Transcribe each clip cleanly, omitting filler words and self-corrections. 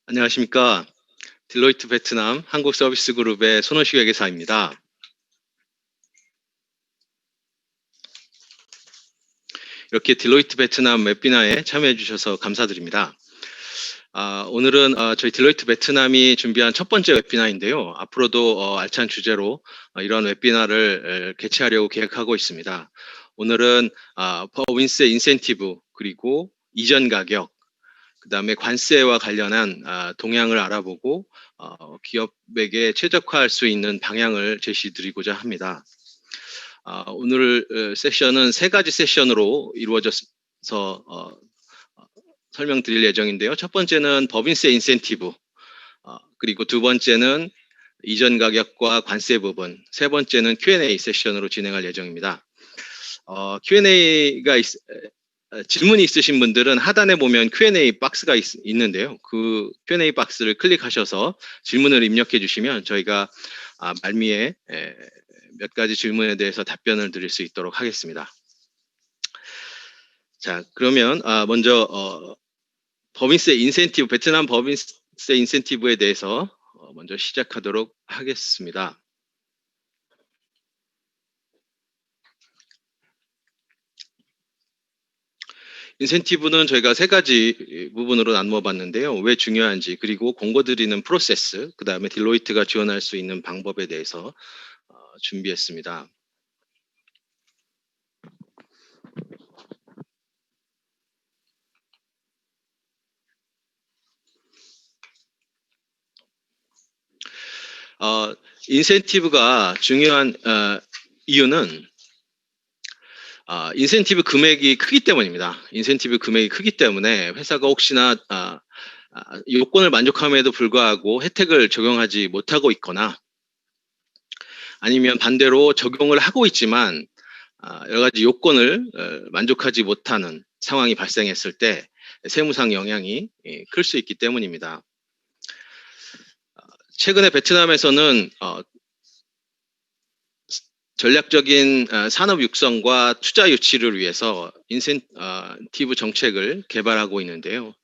안녕하십니까. 딜로이트 베트남 한국서비스그룹의 손호식 회계사입니다. 이렇게 딜로이트 베트남 웹비나에 참여해 주셔서 감사드립니다. 오늘은 저희 딜로이트 베트남이 준비한 첫 번째 웹비나인데요. 앞으로도 알찬 주제로 이런 웹비나를 개최하려고 계획하고 있습니다. 오늘은 법인세 인센티브 그리고 이전 가격, 그 다음에 관세와 관련한 동향을 알아보고 기업에게 최적화할 수 있는 방향을 제시드리고자 합니다. 오늘 세션은 세 가지 세션으로 이루어져서 설명드릴 예정인데요. 첫 번째는 법인세 인센티브, 그리고 두 번째는 이전 가격과 관세 부분, 세 번째는 Q&A 세션으로 진행할 예정입니다. Q&A가 질문이 있으신 분들은 하단에 보면 Q&A 박스가 있는데요. 그 Q&A 박스를 클릭하셔서 질문을 입력해 주시면 저희가 말미에 몇 가지 질문에 대해서 답변을 드릴 수 있도록 하겠습니다. 자, 그러면 먼저 법인세 인센티브, 베트남 법인세 인센티브에 대해서 먼저 시작하도록 하겠습니다. 인센티브는 저희가 세 가지 부분으로 나누어 봤는데요. 왜 중요한지, 그리고 공고드리는 프로세스, 그 다음에 딜로이트가 지원할 수 있는 방법에 대해서 준비했습니다. 인센티브가 중요한 이유는 인센티브 금액이 크기 때문입니다. 인센티브 금액이 크기 때문에 회사가 혹시나 요건을 만족함에도 불구하고 혜택을 적용하지 못하고 있거나 아니면 반대로 적용을 하고 있지만 여러 가지 요건을 만족하지 못하는 상황이 발생했을 때 세무상 영향이 클 수 있기 때문입니다. 최근에 베트남에서는 전략적인 산업 육성과 투자 유치를 위해서 인센티브 정책을 개발하고 있는데요.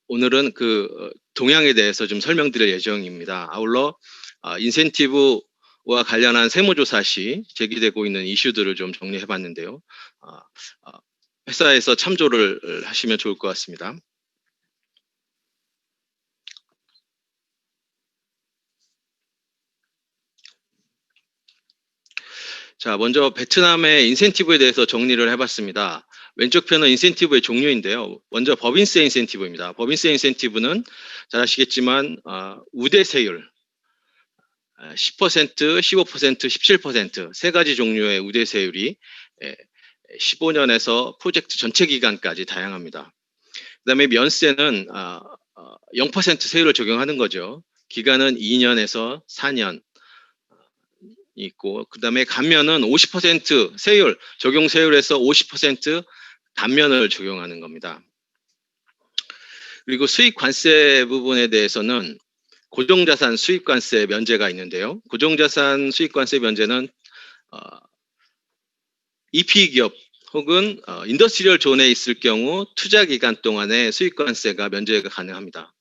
오늘은 그 동향에 대해서 좀 설명드릴 예정입니다. 아울러 인센티브와 관련한 세무조사 시 제기되고 있는 이슈들을 좀 정리해 봤는데요. 회사에서 참조를 하시면 좋을 것 같습니다. 자, 먼저 베트남의 인센티브에 대해서 정리를 해봤습니다. 왼쪽 편은 인센티브의 종류인데요. 먼저 법인세 인센티브입니다. 법인세 인센티브는 잘 아시겠지만 우대세율 10%, 15%, 17% 가지 종류의 우대세율이 15년에서 프로젝트 전체 기간까지 다양합니다. 그 다음에 면세는 0% 세율을 적용하는 거죠. 기간은 2년에서 4년 있고, 그 다음에 감면은 50% 세율, 적용 세율에서 50% 감면을 적용하는 겁니다. 그리고 수익 관세 부분에 대해서는 고정자산 수익 관세 면제가 있는데요. 고정자산 수익 관세 면제는 EP 기업 혹은 인더스트리얼 존에 있을 경우 투자 기간 동안에 수익 관세가 면제가 가능합니다.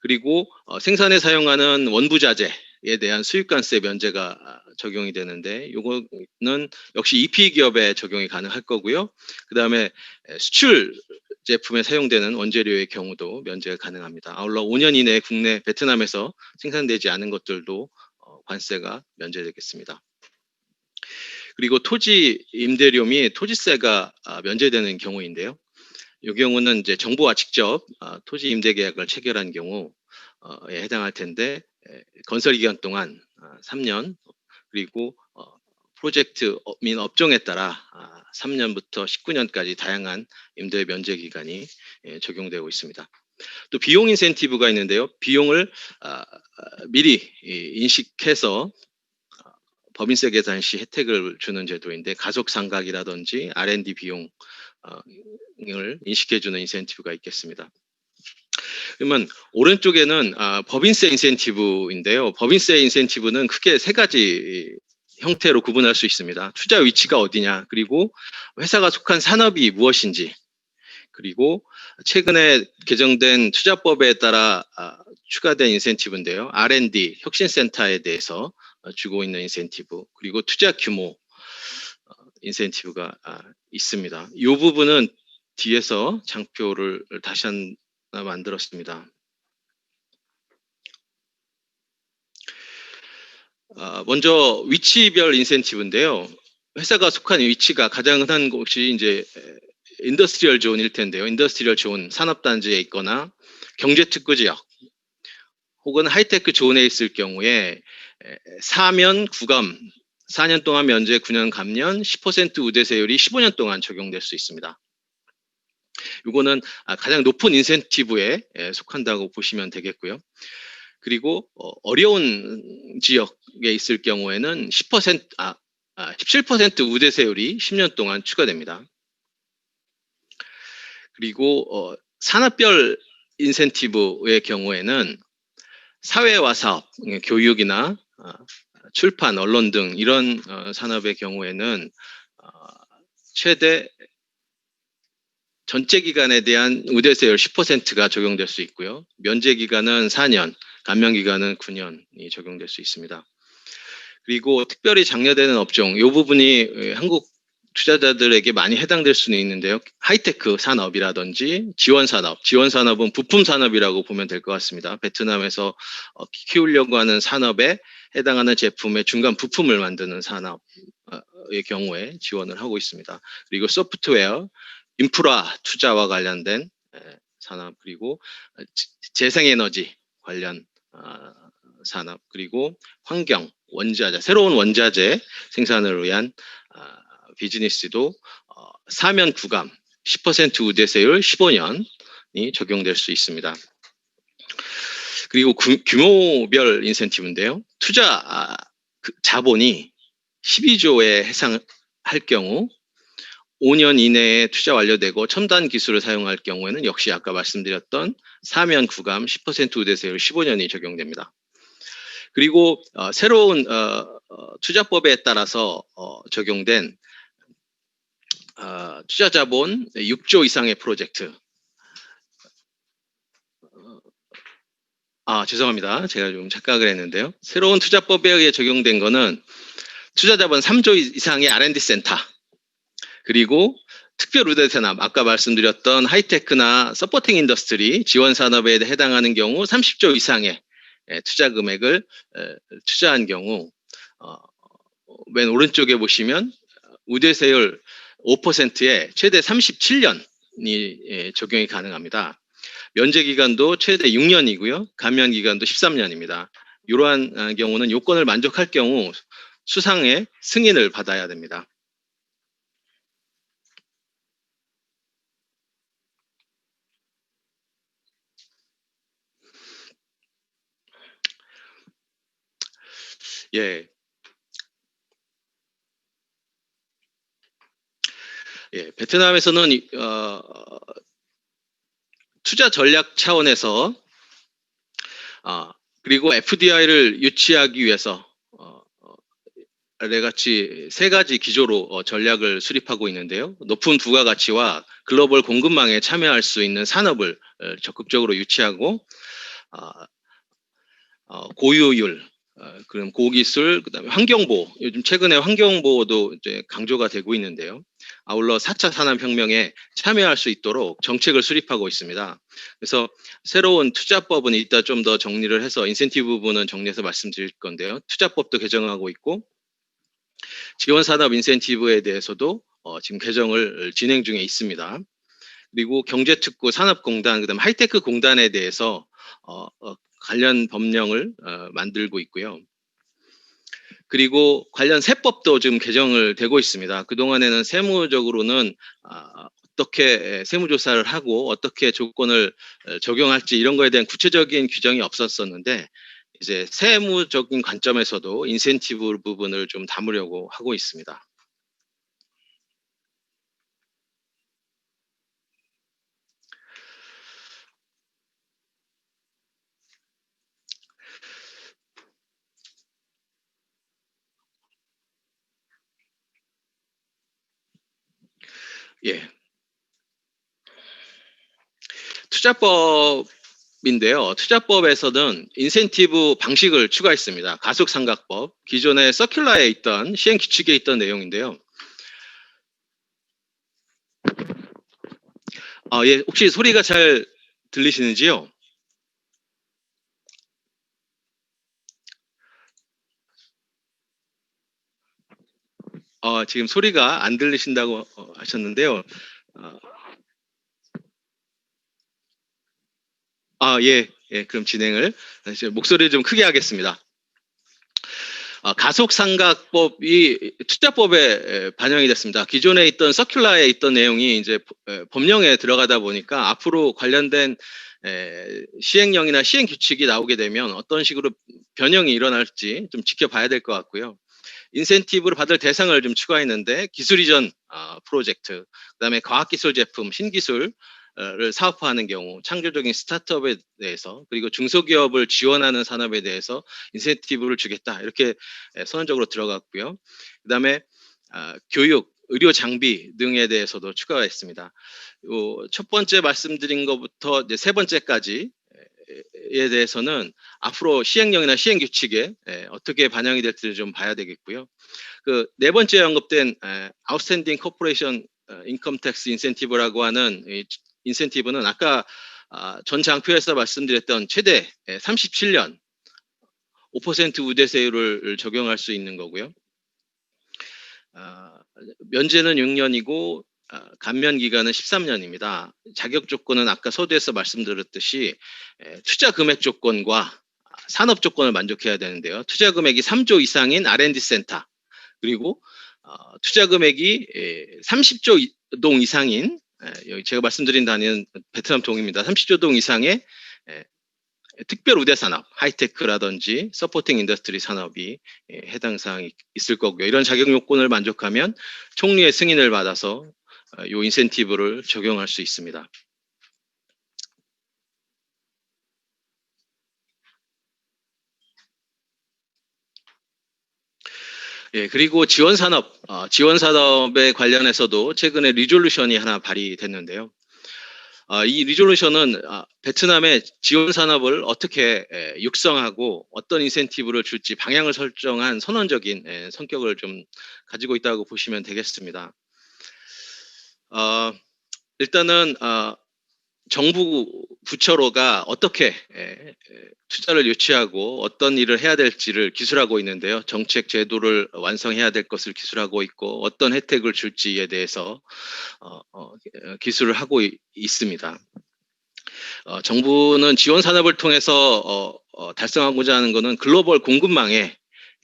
그리고 생산에 사용하는 원부자재에 대한 수익관세 면제가 적용이 되는데 이거는 역시 EP 기업에 적용이 가능할 거고요. 그 다음에 수출 제품에 사용되는 원재료의 경우도 면제가 가능합니다. 아울러 5년 이내에 국내 베트남에서 생산되지 않은 것들도 관세가 면제되겠습니다. 그리고 토지 임대료 및 토지세가 면제되는 경우인데요. 이 경우는 이제 정부와 직접 토지 임대 계약을 체결한 경우에 해당할 텐데 건설 기간 동안 3년 그리고 프로젝트 및 업종에 따라 3년부터 19년까지 다양한 임대 면제 기간이 적용되고 있습니다. 또 비용 인센티브가 있는데요. 비용을 미리 인식해서 법인세 계산 시 혜택을 주는 제도인데 가속 상각이라든지 R&D 비용 을 인식해주는 인센티브가 있겠습니다. 그러면 오른쪽에는 법인세 인센티브인데요. 법인세 인센티브는 크게 세 가지 형태로 구분할 수 있습니다. 투자 위치가 어디냐, 그리고 회사가 속한 산업이 무엇인지, 그리고 최근에 개정된 투자법에 따라 추가된 인센티브인데요. R&D 혁신센터에 대해서 주고 있는 인센티브, 그리고 투자 규모 인센티브가 있습니다. 이 부분은 뒤에서 장표를 다시 하나 만들었습니다. 먼저 위치별 인센티브인데요. 회사가 속한 위치가 가장 흔한 곳이 이제 인더스트리얼 존일 텐데요. 인더스트리얼 존, 산업단지에 있거나 경제특구 지역 혹은 하이테크 존에 있을 경우에 4면 구감, 4년 동안 면제, 9년 감면, 10% 우대세율이 15년 동안 적용될 수 있습니다. 이거는 가장 높은 인센티브에 속한다고 보시면 되겠고요. 그리고 어려운 지역에 있을 경우에는 17% 우대세율이 10년 동안 추가됩니다. 그리고 산업별 인센티브의 경우에는 사회와 사업, 교육이나 출판, 언론 등 이런 산업의 경우에는 최대 전체 기간에 대한 우대세율 10%가 적용될 수 있고요. 면제 기간은 4년, 감면 기간은 9년이 적용될 수 있습니다. 그리고 특별히 장려되는 업종, 이 부분이 한국 투자자들에게 많이 해당될 수는 있는데요. 하이테크 산업이라든지 지원 산업은 부품 산업이라고 보면 될 것 같습니다. 베트남에서 키우려고 하는 산업에 해당하는 제품의 중간 부품을 만드는 산업의 경우에 지원을 하고 있습니다. 그리고 소프트웨어, 인프라 투자와 관련된 산업, 그리고 재생에너지 관련 산업, 그리고 환경, 원자재, 새로운 원자재 생산을 위한 비즈니스도 사면 구감, 10% 우대세율 15년이 적용될 수 있습니다. 그리고 규모별 인센티브인데요. 투자 자본이 12조에 해상할 경우 5년 이내에 투자 완료되고 첨단 기술을 사용할 경우에는 역시 아까 말씀드렸던 사면 구감 10% 우대세율 15년이 적용됩니다. 그리고 새로운 투자법에 따라서 적용된 투자자본 6조 이상의 프로젝트. 죄송합니다. 제가 좀 착각을 했는데요. 새로운 투자법에 의해 적용된 거는 투자자본 3조 이상의 R&D 센터, 그리고 특별 우대 산업, 아까 말씀드렸던 하이테크나 서포팅 인더스트리 지원 산업에 해당하는 경우 30조 이상의 투자 금액을 투자한 경우 맨 오른쪽에 보시면 우대세율 5%에 최대 37년이 적용이 가능합니다. 면제 기간도 최대 6년이고요. 감면 기간도 13년입니다. 이러한 경우는 요건을 만족할 경우 수상의 승인을 받아야 됩니다. 예. 베트남에서는 투자 전략 차원에서 그리고 FDI를 유치하기 위해서 같이 세 가지 기조로 전략을 수립하고 있는데요. 높은 부가가치와 글로벌 공급망에 참여할 수 있는 산업을 적극적으로 유치하고 고효율, 그럼 고기술, 그다음에 환경보호. 요즘 최근에 환경보호도 이제 강조가 되고 있는데요. 아울러 4차 산업혁명에 참여할 수 있도록 정책을 수립하고 있습니다. 그래서 새로운 투자법은 이따 좀 더 정리를 해서 인센티브 부분은 정리해서 말씀드릴 건데요. 투자법도 개정하고 있고 지원산업 인센티브에 대해서도 지금 개정을 진행 중에 있습니다. 그리고 경제특구, 산업공단, 그다음 하이테크 공단에 대해서 관련 법령을 만들고 있고요. 그리고 관련 세법도 지금 개정을 되고 있습니다. 그동안에는 세무적으로는 어떻게 세무조사를 하고 어떻게 조건을 적용할지 이런 거에 대한 구체적인 규정이 없었었는데 이제 세무적인 관점에서도 인센티브 부분을 좀 담으려고 하고 있습니다. 예. 투자법인데요. 투자법에서는 인센티브 방식을 추가했습니다. 가속상각법, 기존의 서큘라에 있던 시행 규칙에 있던 내용인데요. 예, 혹시 소리가 잘 들리시는지요? 지금 소리가 안 들리신다고 하셨는데요. 어, 예, 예, 그럼 진행을 이제 목소리를 좀 크게 하겠습니다. 가속상각법이 투자법에 반영이 됐습니다. 기존에 있던 서큘라에 있던 내용이 이제 법령에 들어가다 보니까 앞으로 관련된 시행령이나 시행 규칙이 나오게 되면 어떤 식으로 변형이 일어날지 좀 지켜봐야 될 것 같고요. 인센티브를 받을 대상을 좀 추가했는데 기술 이전 프로젝트, 그다음에 과학기술 제품, 신기술을 사업화하는 경우, 창조적인 스타트업에 대해서, 그리고 중소기업을 지원하는 산업에 대해서 인센티브를 주겠다, 이렇게 선언적으로 들어갔고요. 그다음에 교육, 의료 장비 등에 대해서도 추가했습니다. 첫 번째 말씀드린 것부터 이제 세 번째까지 에 대해서는 앞으로 시행령이나 시행 규칙에 어떻게 반영이 될지를 좀 봐야 되겠고요. 그 네 번째 언급된 아웃스탠딩 코퍼레이션 인컴 텍스 인센티브라고 하는 이 인센티브는 아까 전 장표에서 말씀드렸던 최대 37년 5% 우대세율을 적용할 수 있는 거고요. 면제는 6년이고 감면 기간은 13년입니다. 자격 조건은 아까 서두에서 말씀드렸듯이 투자 금액 조건과 산업 조건을 만족해야 되는데요. 투자 금액이 3조 이상인 R&D 센터, 그리고 투자 금액이 30조 동 이상인, 여기 제가 말씀드린 단위는 베트남 동입니다. 30조 동 이상의 특별 우대 산업, 하이테크라든지 서포팅 인더스트리 산업이 해당 사항이 있을 거고요. 이런 자격 요건을 만족하면 총리의 승인을 받아서 이 인센티브를 적용할 수 있습니다. 예, 그리고 지원 산업에 관련해서도 최근에 리졸루션이 하나 발의됐는데요. 이 리졸루션은 베트남의 지원 산업을 어떻게 육성하고 어떤 인센티브를 줄지 방향을 설정한 선언적인 성격을 좀 가지고 있다고 보시면 되겠습니다. 일단은 정부 부처로가 어떻게 투자를 유치하고 어떤 일을 해야 될지를 기술하고 있는데요. 정책 제도를 완성해야 될 것을 기술하고 있고, 어떤 혜택을 줄지에 대해서 기술을 하고 있습니다. 정부는 지원 산업을 통해서 달성하고자 하는 것은 글로벌 공급망에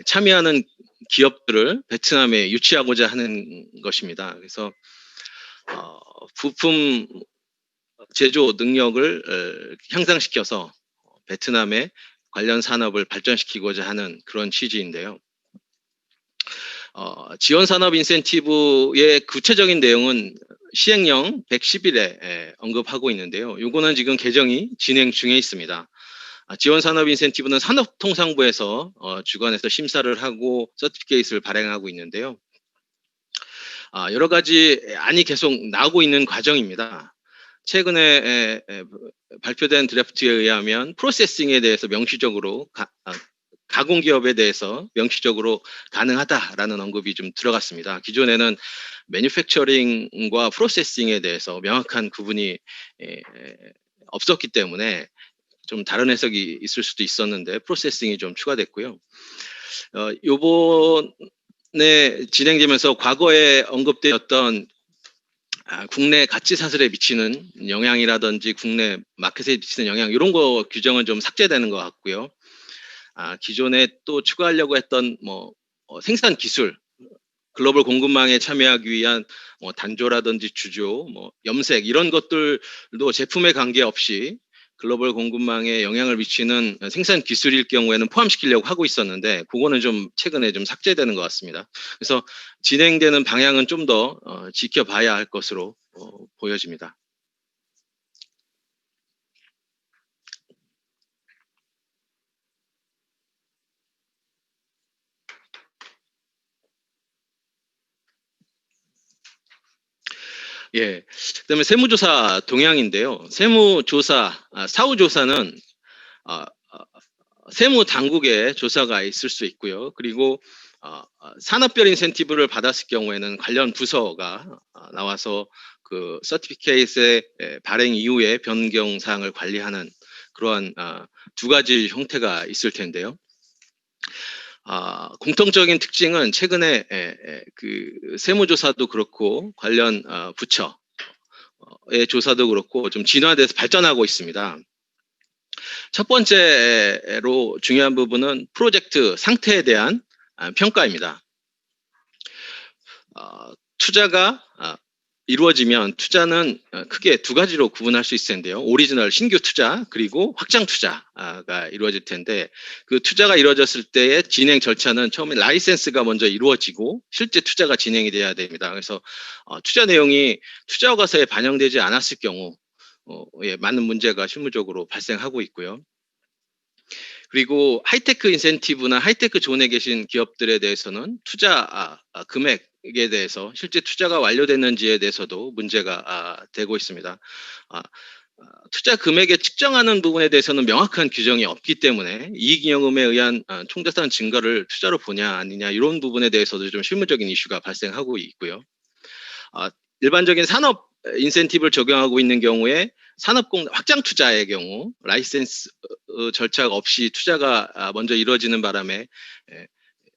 참여하는 기업들을 베트남에 유치하고자 하는 것입니다. 그래서 부품 제조 능력을 향상시켜서 베트남의 관련 산업을 발전시키고자 하는 그런 취지인데요. 지원 산업 인센티브의 구체적인 내용은 시행령 111에 언급하고 있는데요. 요거는 지금 개정이 진행 중에 있습니다. 지원 산업 인센티브는 산업통상부에서 주관해서 심사를 하고 서티피케이트를 발행하고 있는데요. 여러 가지 안이 계속 나오고 있는 과정입니다. 최근에 발표된 드래프트에 의하면 프로세싱에 대해서 명시적으로 가공 기업에 대해서 명시적으로 가능하다라는 언급이 좀 들어갔습니다. 기존에는 매뉴팩처링과 프로세싱에 대해서 명확한 구분이 없었기 때문에 좀 다른 해석이 있을 수도 있었는데 프로세싱이 좀 추가됐고요. 요번에 진행되면서 과거에 언급되었던 국내 가치 사슬에 미치는 영향이라든지 국내 마켓에 미치는 영향, 이런 거 규정은 좀 삭제되는 것 같고요. 기존에 또 추가하려고 했던 생산 기술, 글로벌 공급망에 참여하기 위한 단조라든지 주조, 염색, 이런 것들도 제품에 관계없이 글로벌 공급망에 영향을 미치는 생산 기술일 경우에는 포함시키려고 하고 있었는데, 그거는 좀 최근에 좀 삭제되는 것 같습니다. 그래서 진행되는 방향은 좀 더 지켜봐야 할 것으로 보여집니다. 예. 그다음에 세무조사 동향인데요. 사후조사는 아, 아, 세무 당국의 조사가 있을 수 있고요. 그리고 산업별 인센티브를 받았을 경우에는 관련 부서가 나와서 그 서티피케이트의 발행 이후에 변경 사항을 관리하는 그러한 두 가지 형태가 있을 텐데요. 공통적인 특징은 최근에 그 세무조사도 그렇고 관련 부처의 조사도 그렇고 좀 진화돼서 발전하고 있습니다. 첫 번째로 중요한 부분은 프로젝트 상태에 대한 평가입니다. 투자가 이루어지면 투자는 크게 두 가지로 구분할 수 있을 텐데요. 오리지널 신규 투자 그리고 확장 투자가 이루어질 텐데 그 투자가 이루어졌을 때의 진행 절차는 처음에 라이센스가 먼저 이루어지고 실제 투자가 진행이 돼야 됩니다. 그래서 투자 내용이 투자 허가서에 반영되지 않았을 경우 많은 문제가 실무적으로 발생하고 있고요. 그리고 하이테크 인센티브나 하이테크 존에 계신 기업들에 대해서는 투자 금액에 대해서 실제 투자가 완료됐는지에 대해서도 문제가 되고 있습니다. 투자 금액에 측정하는 부분에 대해서는 명확한 규정이 없기 때문에 이익잉여금에 의한 총자산 증가를 투자로 보냐 아니냐 이런 부분에 대해서도 좀 실무적인 이슈가 발생하고 있고요. 일반적인 산업 인센티브를 적용하고 있는 경우에 확장 투자의 경우 라이센스 절차 없이 투자가 먼저 이루어지는 바람에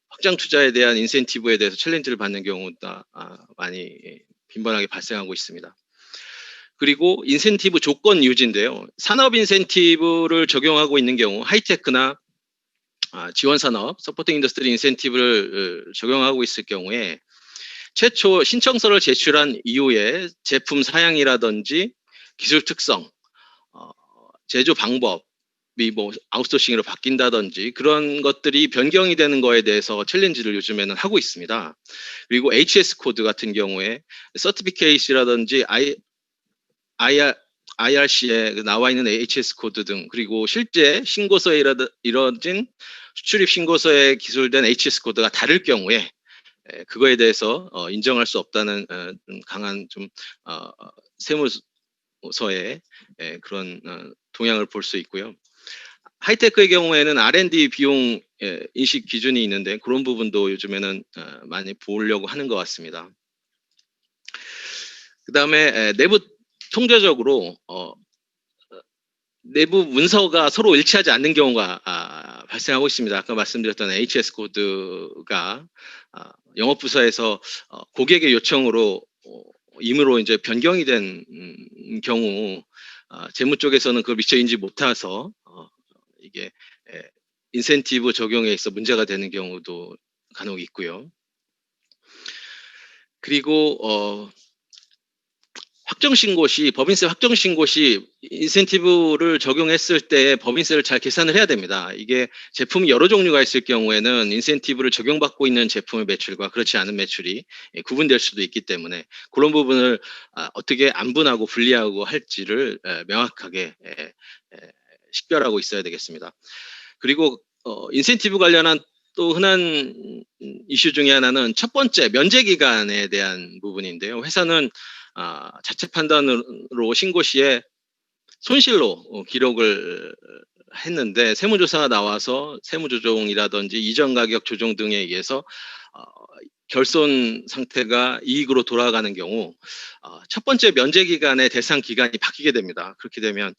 확장 투자에 대한 인센티브에 대해서 챌린지를 받는 경우가 많이 빈번하게 발생하고 있습니다. 그리고 인센티브 조건 유지인데요. 산업 인센티브를 적용하고 있는 경우 하이테크나 지원 산업, 서포팅 인더스트리 인센티브를 적용하고 있을 경우에 최초 신청서를 제출한 이후에 제품 사양이라든지 기술 특성, 제조 방법이 뭐 아웃소싱으로 바뀐다든지 그런 것들이 변경이 되는 거에 대해서 챌린지를 요즘에는 하고 있습니다. 그리고 HS 코드 같은 경우에 서티피케이트라든지 IRC에 나와 있는 HS 코드 등 그리고 실제 신고서에 이뤄진 수출입 신고서에 기술된 HS 코드가 다를 경우에 그거에 대해서 인정할 수 없다는 강한 좀 세무서의 그런 동향을 볼 수 있고요. 하이테크의 경우에는 R&D 비용 인식 기준이 있는데 그런 부분도 요즘에는 많이 보려고 하는 것 같습니다. 그 다음에 내부 통계적으로 내부 문서가 서로 일치하지 않는 경우가 발생하고 있습니다. 아까 말씀드렸던 HS 코드가 영업부서에서 고객의 요청으로 임의로 이제 변경이 된 경우 재무 쪽에서는 그걸 미처 인지 못해서 이게 인센티브 적용에 있어 문제가 되는 경우도 간혹 있고요. 그리고 법인세 확정신고 시 인센티브를 적용했을 때 법인세를 잘 계산을 해야 됩니다. 이게 제품이 여러 종류가 있을 경우에는 인센티브를 적용받고 있는 제품의 매출과 그렇지 않은 매출이 구분될 수도 있기 때문에 그런 부분을 어떻게 안분하고 분리하고 할지를 명확하게 식별하고 있어야 되겠습니다. 그리고 인센티브 관련한 또 흔한 이슈 중에 하나는 첫 번째 면제 기간에 대한 부분인데요. 회사는 자체 판단으로 신고 시에 손실로 기록을 했는데 세무조사가 나와서 세무조정이라든지 이전 가격 조정 등에 의해서 결손 상태가 이익으로 돌아가는 경우 첫 번째 면제 기간의 대상 기간이 바뀌게 됩니다. 그렇게 되면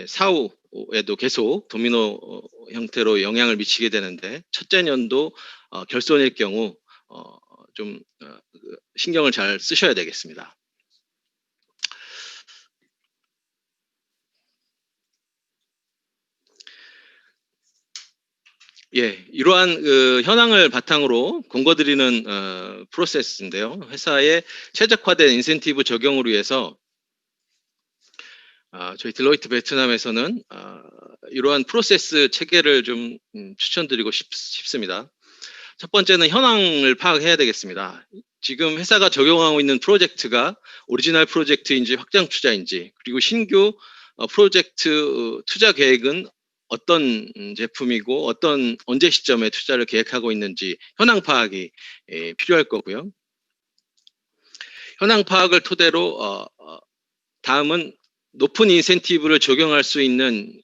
사후에도 계속 도미노 형태로 영향을 미치게 되는데 첫째 년도 결손일 경우 좀 신경을 잘 쓰셔야 되겠습니다. 예, 이러한 현황을 바탕으로 권고드리는 프로세스인데요. 회사의 최적화된 인센티브 적용을 위해서 저희 딜로이트 베트남에서는 이러한 프로세스 체계를 좀 추천드리고 싶습니다. 첫 번째는 현황을 파악해야 되겠습니다. 지금 회사가 적용하고 있는 프로젝트가 오리지널 프로젝트인지 확장 투자인지 그리고 신규 프로젝트 투자 계획은 어떤 제품이고 언제 시점에 투자를 계획하고 있는지 현황 파악이 필요할 거고요. 현황 파악을 토대로 다음은 높은 인센티브를 적용할 수 있는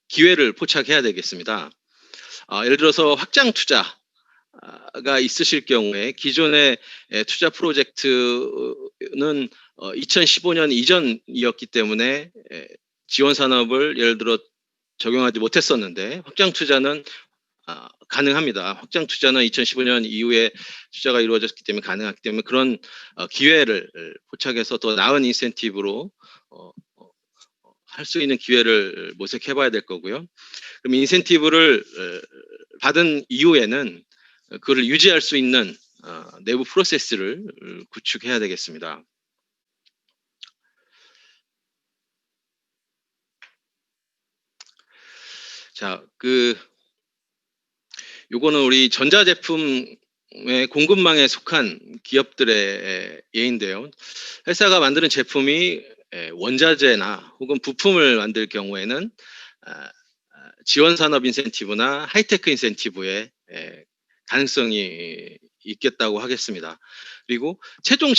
기회를 포착해야 되겠습니다. 예를 들어서 확장 투자가 있으실 경우에 기존의 투자 프로젝트는 2015년 이전이었기 때문에 지원 산업을 예를 들어 적용하지 못했었는데 확장 투자는 가능합니다. 확장 투자는 2015년 이후에 투자가 이루어졌기 때문에 가능하기 때문에 그런 기회를 포착해서 더 나은 인센티브로 할 수 있는 기회를 모색해 봐야 될 거고요. 그럼 인센티브를 받은 이후에는 그걸 유지할 수 있는 내부 프로세스를 구축해야 되겠습니다. 자, 요거는 우리 전자제품의 공급망에 속한 기업들의 예인데요. 회사가 만드는 제품이 원자재나 혹은 부품을 만들 경우에는 지원 산업 인센티브나 하이테크 인센티브의 가능성이 있겠다고 하겠습니다. 그리고 최종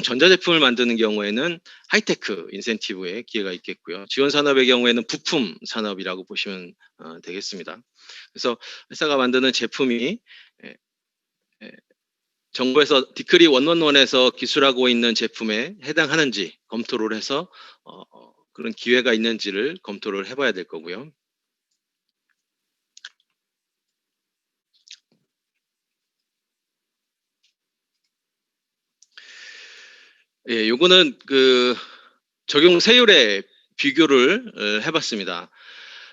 전자제품을 만드는 경우에는 하이테크 인센티브의 기회가 있겠고요. 지원 산업의 경우에는 부품 산업이라고 보시면 되겠습니다. 그래서 회사가 만드는 제품이 정부에서 디크리 111에서 기술하고 있는 제품에 해당하는지 검토를 해서 그런 기회가 있는지를 검토를 해봐야 될 거고요. 예, 요거는 적용 세율의 비교를 해봤습니다.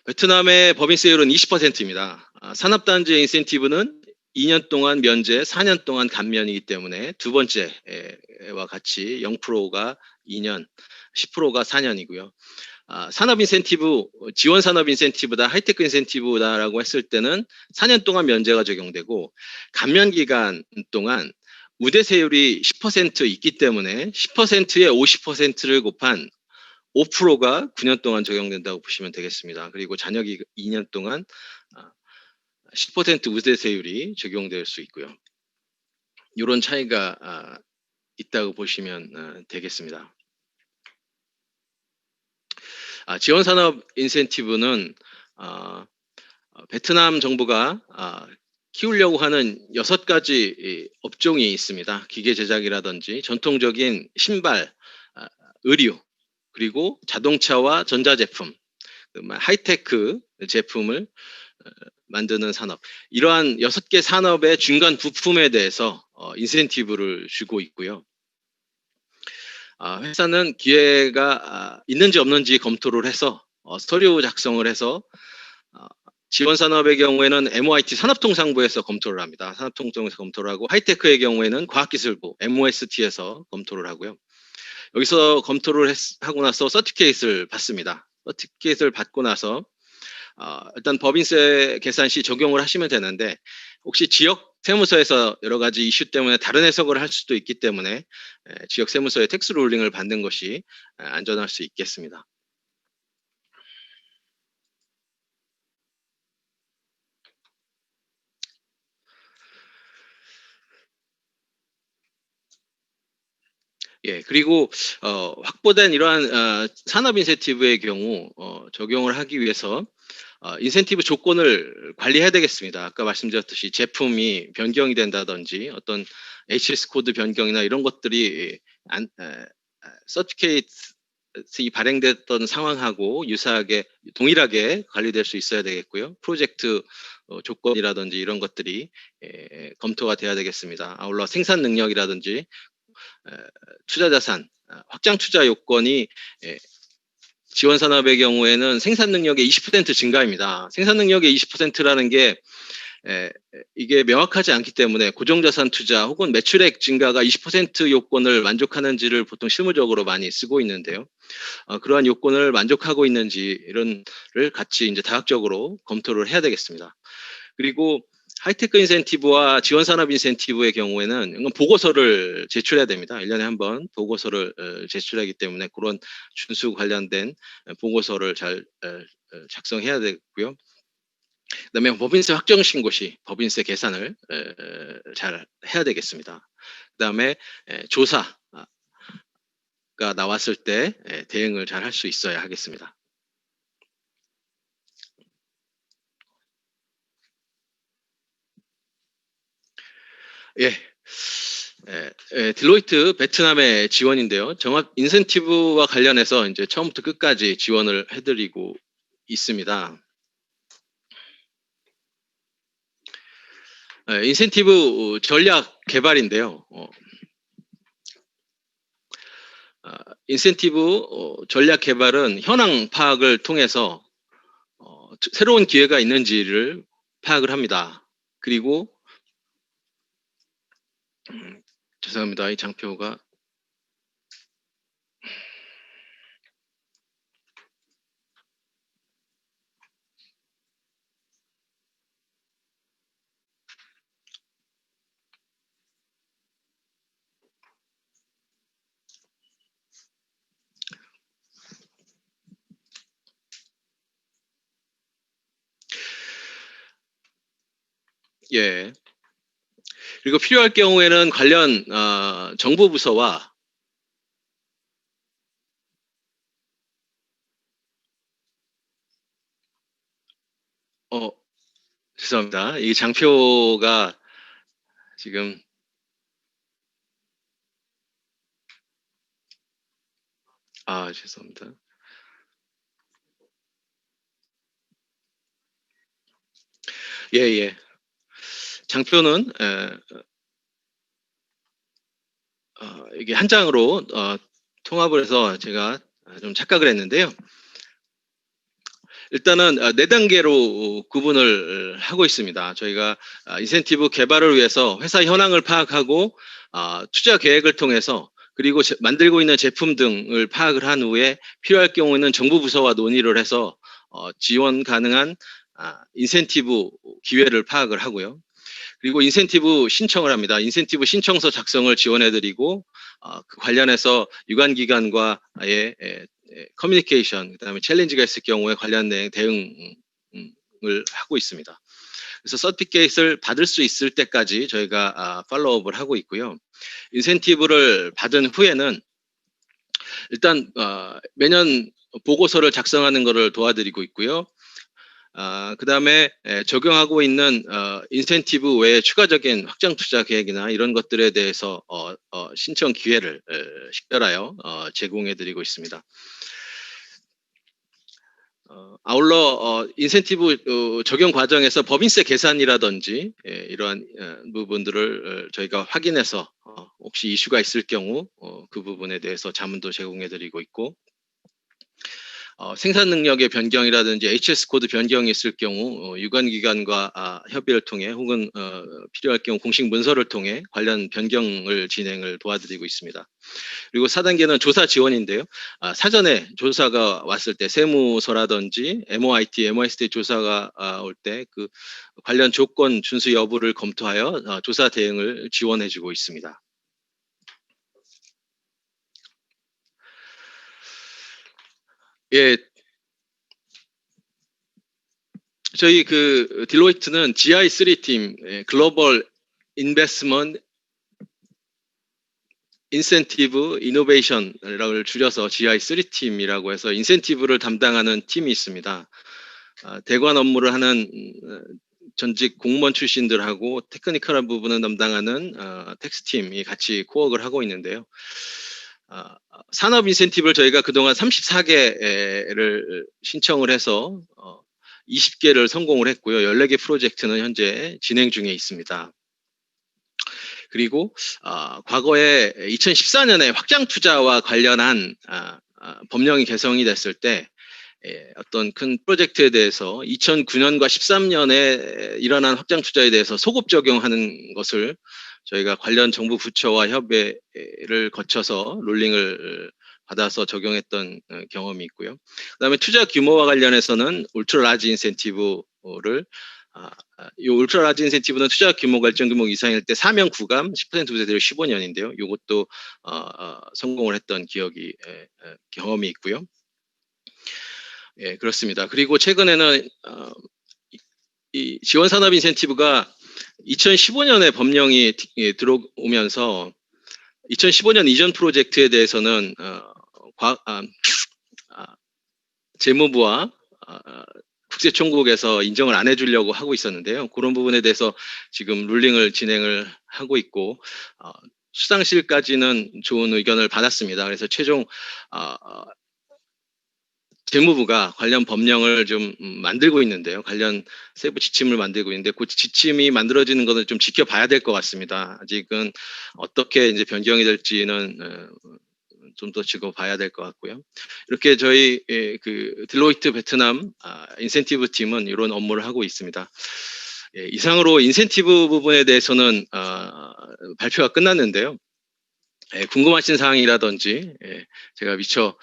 베트남의 법인세율은 20%입니다. 산업단지 인센티브는 2년 동안 면제, 4년 동안 감면이기 때문에 두 번째와 같이 0%가 2년, 10%가 4년이고요. 산업 인센티브, 지원 산업 인센티브다, 하이테크 인센티브다라고 했을 때는 4년 동안 면제가 적용되고 감면 기간 동안 우대세율이 10% 있기 때문에 10%에 50%를 곱한 5%가 9년 동안 적용된다고 보시면 되겠습니다. 그리고 잔여기 2년 동안 10% 우대세율이 적용될 수 있고요. 이런 차이가 있다고 보시면 되겠습니다. 지원산업 인센티브는 베트남 정부가 키우려고 하는 6가지 업종이 있습니다. 기계 제작이라든지 전통적인 신발, 의류, 그리고 자동차와 전자제품, 하이테크 제품을 만드는 산업. 이러한 6개 산업의 중간 부품에 대해서 인센티브를 주고 있고요. 회사는 기회가 있는지 없는지 검토를 해서 서류 작성을 해서 지원 산업의 경우에는 MOIT 산업통상부에서 검토를 합니다. 산업통상부에서 검토를 하고 하이테크의 경우에는 과학기술부 MOST에서 검토를 하고요. 여기서 검토를 하고 나서 서티피케이트를 받습니다. 서티피케이트를 받고 나서 일단 법인세 계산 시 적용을 하시면 되는데 혹시 지역 세무서에서 여러 가지 이슈 때문에 다른 해석을 할 수도 있기 때문에 지역 세무서의 텍스 룰링을 받는 것이 안전할 수 있겠습니다. 예, 그리고 확보된 이러한 산업 인센티브의 경우 적용을 하기 위해서 인센티브 조건을 관리해야 되겠습니다. 아까 말씀드렸듯이 제품이 변경이 된다든지 어떤 HS 코드 변경이나 이런 것들이 서티피케이트 발행됐던 상황하고 유사하게 동일하게 관리될 수 있어야 되겠고요. 프로젝트 조건이라든지 이런 것들이 검토가 돼야 되겠습니다. 아울러 생산 능력이라든지 투자 자산, 확장 투자 요건이 지원 산업의 경우에는 생산 능력의 20% 증가입니다. 생산 능력의 20%라는 게 이게 명확하지 않기 때문에 고정자산 투자 혹은 매출액 증가가 20% 요건을 만족하는지를 보통 실무적으로 많이 쓰고 있는데요. 그러한 요건을 만족하고 있는지 이런를 같이 이제 다각적으로 검토를 해야 되겠습니다. 그리고 하이테크 인센티브와 지원 산업 인센티브의 경우에는 이건 보고서를 제출해야 됩니다. 1년에 한 번 보고서를 제출하기 때문에 그런 준수 관련된 보고서를 잘 작성해야 되고요. 그다음에 법인세 확정 신고 시 법인세 계산을 잘 해야 되겠습니다. 그다음에 조사가 나왔을 때 대응을 잘 할 수 있어야 하겠습니다. 예. 딜로이트 베트남의 지원인데요. 정합 인센티브와 관련해서 이제 처음부터 끝까지 지원을 해드리고 있습니다. 인센티브 전략 개발인데요. 인센티브 전략 개발은 현황 파악을 통해서 새로운 기회가 있는지를 파악을 합니다. 그리고 죄송합니다. 이 장표가 예. 그리고 필요할 경우에는 관련 정부 부서와 죄송합니다. 이 장표가 지금 죄송합니다. 예. 장표는 이게 한 장으로 통합을 해서 제가 좀 착각을 했는데요. 일단은 4단계로 구분을 하고 있습니다. 저희가 인센티브 개발을 위해서 회사 현황을 파악하고 투자 계획을 통해서 그리고 만들고 있는 제품 등을 파악을 한 후에 필요할 경우에는 정부 부서와 논의를 해서 지원 가능한 인센티브 기회를 파악을 하고요. 그리고 인센티브 신청을 합니다. 인센티브 신청서 작성을 지원해드리고 그 관련해서 유관기관과의 커뮤니케이션, 그다음에 챌린지가 있을 경우에 관련된 대응을 하고 있습니다. 그래서 서티피케이트를 받을 수 있을 때까지 저희가 팔로우업을 하고 있고요. 인센티브를 받은 후에는 일단 매년 보고서를 작성하는 것을 도와드리고 있고요. 그다음에 적용하고 있는 인센티브 외에 추가적인 확장 투자 계획이나 이런 것들에 대해서 신청 기회를 식별하여 제공해드리고 있습니다. 아울러 인센티브 적용 과정에서 법인세 계산이라든지 이러한 부분들을 저희가 확인해서 혹시 이슈가 있을 경우 그 부분에 대해서 자문도 제공해드리고 있고, 생산 능력의 변경이라든지 HS 코드 변경이 있을 경우 유관기관과 협의를 통해 혹은 필요할 경우 공식 문서를 통해 관련 변경을 진행을 도와드리고 있습니다. 그리고 4단계는 조사 지원인데요. 사전에 조사가 왔을 때 세무서라든지 MOIT, MOST 조사가 올 때 그 관련 조건 준수 여부를 검토하여 조사 대응을 지원해주고 있습니다. 예, 저희 그 딜로이트는 GI3 팀, 글로벌 인베스먼트 인센티브 이노베이션을 줄여서 GI3 팀이라고 해서 인센티브를 담당하는 팀이 있습니다. 대관 업무를 하는 전직 공무원 출신들하고 테크니컬한 부분을 담당하는 텍스팀이 같이 코워크를 하고 있는데요. 산업 인센티브를 저희가 그동안 34개를 신청을 해서 20개를 성공을 했고요. 14개 프로젝트는 현재 진행 중에 있습니다. 그리고 과거에 2014년에 확장 투자와 관련한 법령이 개정이 됐을 때 어떤 큰 프로젝트에 대해서 2009년과 13년에 일어난 확장 투자에 대해서 소급 적용하는 것을 저희가 관련 정부 부처와 협의를 거쳐서 롤링을 받아서 적용했던 경험이 있고요. 그다음에 투자 규모와 관련해서는 울트라 라지 인센티브를 이 울트라 라지 인센티브는 투자 규모가 일정 규모 이상일 때 사명 구감 10% 부대대로 15년인데요. 이것도 성공을 했던 경험이 있고요. 예, 그렇습니다. 그리고 최근에는 이 지원산업 인센티브가 2015년에 법령이 들어오면서 2015년 이전 프로젝트에 대해서는 재무부와 국세청국에서 인정을 안 해주려고 하고 있었는데요. 그런 부분에 대해서 지금 룰링을 진행을 하고 있고 수상실까지는 좋은 의견을 받았습니다. 그래서 최종 재무부가 관련 법령을 좀 만들고 있는데요. 관련 세부 지침을 만들고 있는데 그 지침이 만들어지는 것을 좀 지켜봐야 될 것 같습니다. 아직은 어떻게 이제 변경이 될지는 좀 더 지켜봐야 될 것 같고요. 이렇게 저희 그 딜로이트 베트남 인센티브 팀은 이런 업무를 하고 있습니다. 이상으로 인센티브 부분에 대해서는 발표가 끝났는데요. 궁금하신 사항이라든지 제가 미처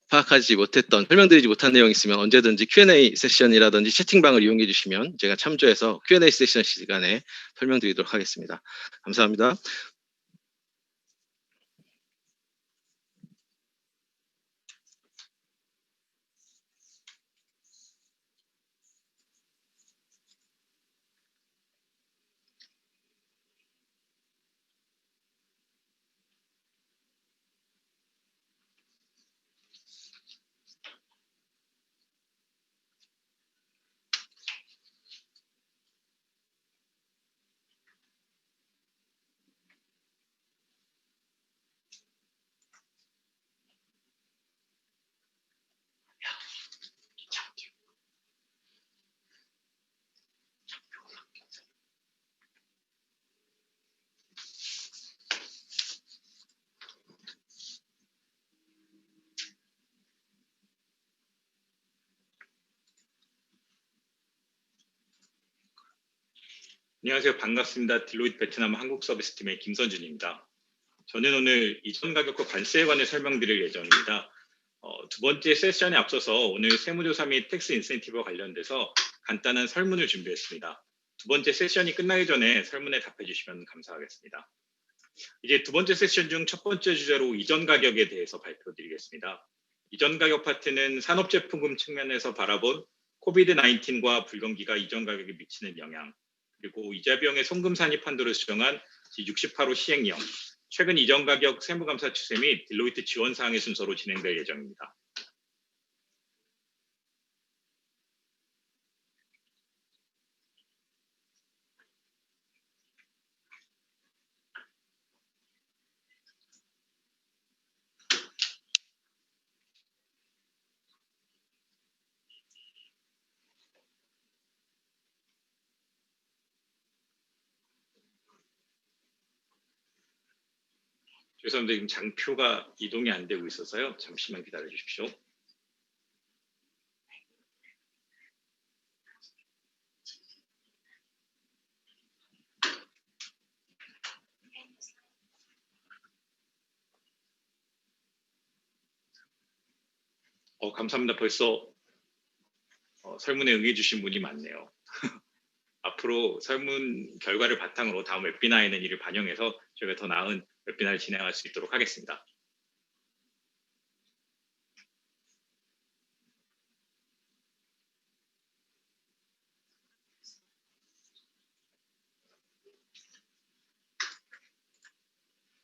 파악하지 못했던, 설명드리지 못한 내용이 있으면 언제든지 Q&A 세션이라든지 채팅방을 이용해 주시면 제가 참조해서 Q&A 세션 시간에 설명드리도록 하겠습니다. 감사합니다. 안녕하세요. 반갑습니다. 딜로이트 베트남 한국서비스팀의 김선준입니다. 저는 오늘 이전 가격과 관세에 관해 설명드릴 예정입니다. 두 번째 세션에 앞서서 오늘 세무조사 및 텍스 인센티브와 관련돼서 간단한 설문을 준비했습니다. 두 번째 세션이 끝나기 전에 설문에 답해 주시면 감사하겠습니다. 이제 두 번째 세션 중 첫 번째 주제로 이전 가격에 대해서 발표드리겠습니다. 이전 가격 파트는 산업제품군 측면에서 바라본 코비드-19과 불경기가 이전 가격에 미치는 영향, 그리고 이자 비용의 송금 산입 한도를 수정한 제68호 시행령, 최근 이전 가격 세무감사 추세 및 딜로이트 지원 사항의 순서로 진행될 예정입니다. 죄송합니다. 지금 장표가 이동이 안 되고 있어서요. 잠시만 기다려 주십시오. 감사합니다. 벌써 설문에 응해 주신 분이 많네요. 앞으로 설문 결과를 바탕으로 다음 웹비나에는 이를 반영해서 저희가 더 나은 웹비나를 진행할 수 있도록 하겠습니다.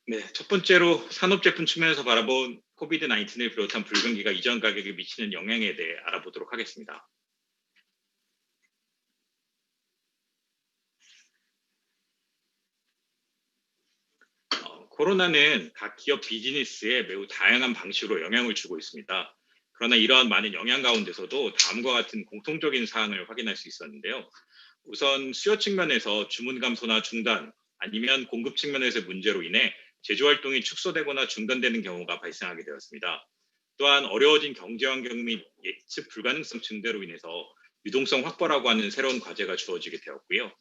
네, 첫 번째로 산업제품 측면에서 바라본 코비드-19을 비롯한 불경기가 이전 가격에 미치는 영향에 대해 알아보도록 하겠습니다. 코로나는 각 기업 비즈니스에 매우 다양한 방식으로 영향을 주고 있습니다. 그러나 이러한 많은 영향 가운데서도 다음과 같은 공통적인 사항을 확인할 수 있었는데요. 우선 수요 측면에서 주문 감소나 중단, 아니면 공급 측면에서의 문제로 인해 제조 활동이 축소되거나 중단되는 경우가 발생하게 되었습니다. 또한 어려워진 경제 환경 및 예측 불가능성 증대로 인해서 유동성 확보라고 하는 새로운 과제가 주어지게 되었고요.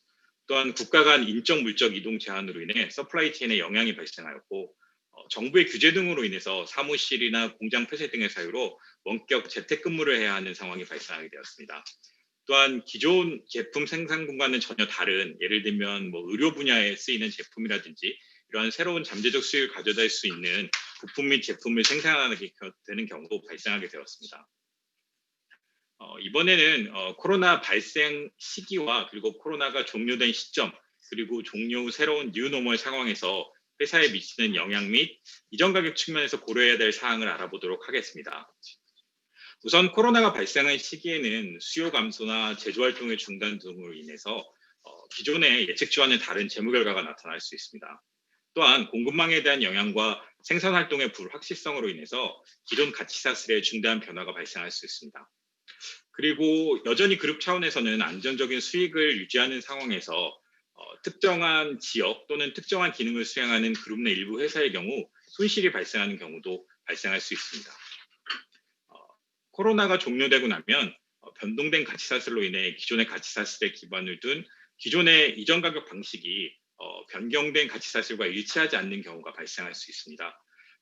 또한 국가 간 인적 물적 이동 제한으로 인해 서플라이 체인에 영향이 발생하였고, 정부의 규제 등으로 인해서 사무실이나 공장 폐쇄 등의 사유로 원격 재택근무를 해야 하는 상황이 발생하게 되었습니다. 또한 기존 제품 생산군과는 전혀 다른, 예를 들면 의료 분야에 쓰이는 제품이라든지 이러한 새로운 잠재적 수익을 가져다 수 있는 부품 및 제품을 생산하게 되는 경우도 발생하게 되었습니다. 이번에는 코로나 발생 시기와 그리고 코로나가 종료된 시점, 그리고 종료 후 새로운 뉴노멀 상황에서 회사에 미치는 영향 및 이전 가격 측면에서 고려해야 될 사항을 알아보도록 하겠습니다. 우선 코로나가 발생한 시기에는 수요 감소나 제조 활동의 중단 등으로 인해서 기존의 예측치와는 다른 재무 결과가 나타날 수 있습니다. 또한 공급망에 대한 영향과 생산 활동의 불확실성으로 인해서 기존 가치 사슬의 중대한 변화가 발생할 수 있습니다. 그리고 여전히 그룹 차원에서는 안정적인 수익을 유지하는 상황에서 특정한 지역 또는 특정한 기능을 수행하는 그룹 내 일부 회사의 경우 손실이 발생하는 경우도 발생할 수 있습니다. 코로나가 종료되고 나면 변동된 가치 사슬로 인해 기존의 가치 사슬에 기반을 둔 기존의 이전 가격 방식이 변경된 가치 사슬과 일치하지 않는 경우가 발생할 수 있습니다.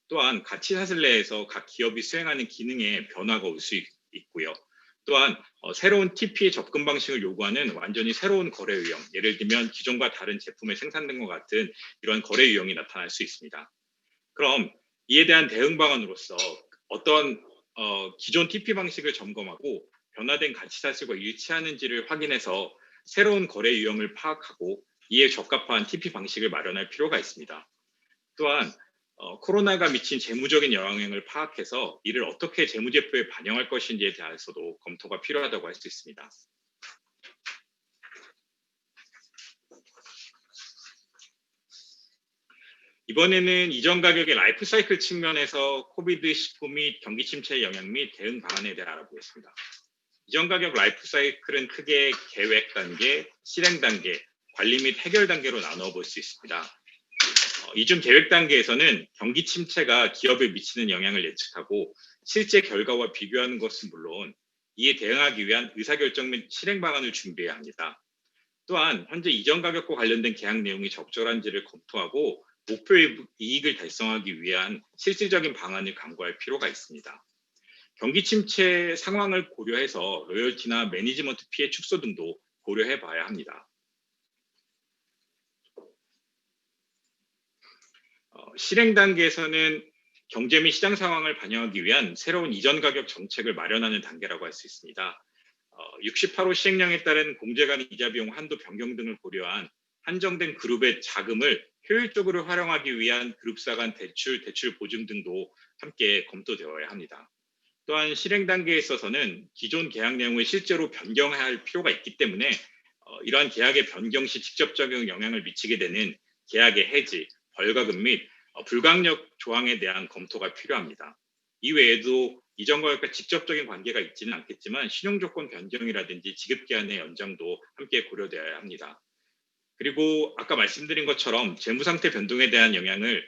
또한 가치 사슬 내에서 각 기업이 수행하는 기능에 변화가 올 수 있고요. 또한 새로운 TP 접근 방식을 요구하는 완전히 새로운 거래 유형, 예를 들면 기존과 다른 제품의 생산된과 같은 이런 거래 유형이 나타날 수 있습니다. 그럼 이에 대한 대응 방안으로서 어떤 기존 TP 방식을 점검하고 변화된 가치 사슬과 일치하는지를 확인해서 새로운 거래 유형을 파악하고 이에 적합한 TP 방식을 마련할 필요가 있습니다. 또한 코로나가 미친 재무적인 영향을 파악해서 이를 어떻게 재무제표에 반영할 것인지에 대해서도 검토가 필요하다고 할 수 있습니다. 이번에는 이전 가격의 라이프 사이클 측면에서 코비드19 및 경기 침체의 영향 및 대응 방안에 대해 알아보겠습니다. 이전 가격 라이프 사이클은 크게 계획 단계, 실행 단계, 관리 및 해결 단계로 나누어 볼 수 있습니다. 이중 계획 단계에서는 경기 침체가 기업에 미치는 영향을 예측하고 실제 결과와 비교하는 것은 물론 이에 대응하기 위한 의사결정 및 실행 방안을 준비해야 합니다. 또한 현재 이전 가격과 관련된 계약 내용이 적절한지를 검토하고 목표 이익을 달성하기 위한 실질적인 방안을 강구할 필요가 있습니다. 경기 침체 상황을 고려해서 로열티나 매니지먼트 피해 축소 등도 고려해 봐야 합니다. 실행 단계에서는 경제 및 시장 상황을 반영하기 위한 새로운 이전 가격 정책을 마련하는 단계라고 할 수 있습니다. 68호 시행령에 따른 공제 간 이자 비용 한도 변경 등을 고려한 한정된 그룹의 자금을 효율적으로 활용하기 위한 그룹사 간 대출 보증 등도 함께 검토되어야 합니다. 또한 실행 단계에 있어서는 기존 계약 내용을 실제로 변경해야 할 필요가 있기 때문에 이러한 계약의 변경 시 직접적인 영향을 미치게 되는 계약의 해지, 벌가금 및 불강력 조항에 대한 검토가 필요합니다. 이외에도 이전 가격과 직접적인 관계가 있지는 않겠지만 신용조건 변경이라든지 지급기한의 연장도 함께 고려되어야 합니다. 그리고 아까 말씀드린 것처럼 재무상태 변동에 대한 영향을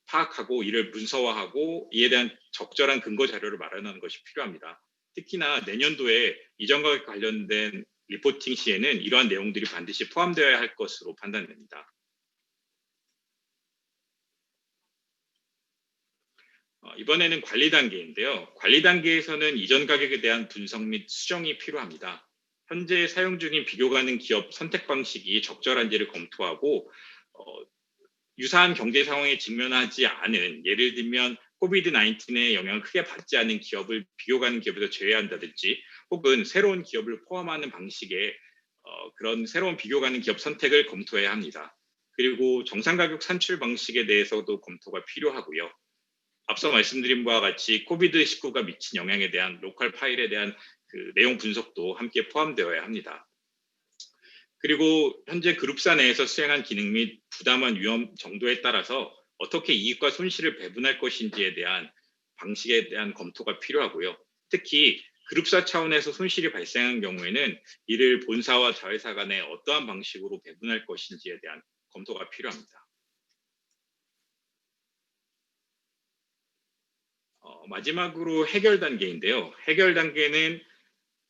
파악하고 이를 문서화하고 이에 대한 적절한 근거 자료를 마련하는 것이 필요합니다. 특히나 내년도에 이전 가격 관련된 리포팅 시에는 이러한 내용들이 반드시 포함되어야 할 것으로 판단됩니다. 이번에는 관리 단계인데요. 관리 단계에서는 이전 가격에 대한 분석 및 수정이 필요합니다. 현재 사용 중인 비교 가능 기업 선택 방식이 적절한지를 검토하고 유사한 경제 상황에 직면하지 않은, 예를 들면 코비드-19의 영향을 크게 받지 않은 기업을 비교 가능 기업에서 제외한다든지 혹은 새로운 기업을 포함하는 방식의 그런 새로운 비교 가능 기업 선택을 검토해야 합니다. 그리고 정상 가격 산출 방식에 대해서도 검토가 필요하고요. 앞서 말씀드린 바와 같이 코비드19가 미친 영향에 대한 로컬 파일에 대한 그 내용 분석도 함께 포함되어야 합니다. 그리고 현재 그룹사 내에서 수행한 기능 및 부담한 위험 정도에 따라서 어떻게 이익과 손실을 배분할 것인지에 대한 방식에 대한 검토가 필요하고요. 특히 그룹사 차원에서 손실이 발생한 경우에는 이를 본사와 자회사 간에 어떠한 방식으로 배분할 것인지에 대한 검토가 필요합니다. 마지막으로 해결 단계인데요. 해결 단계는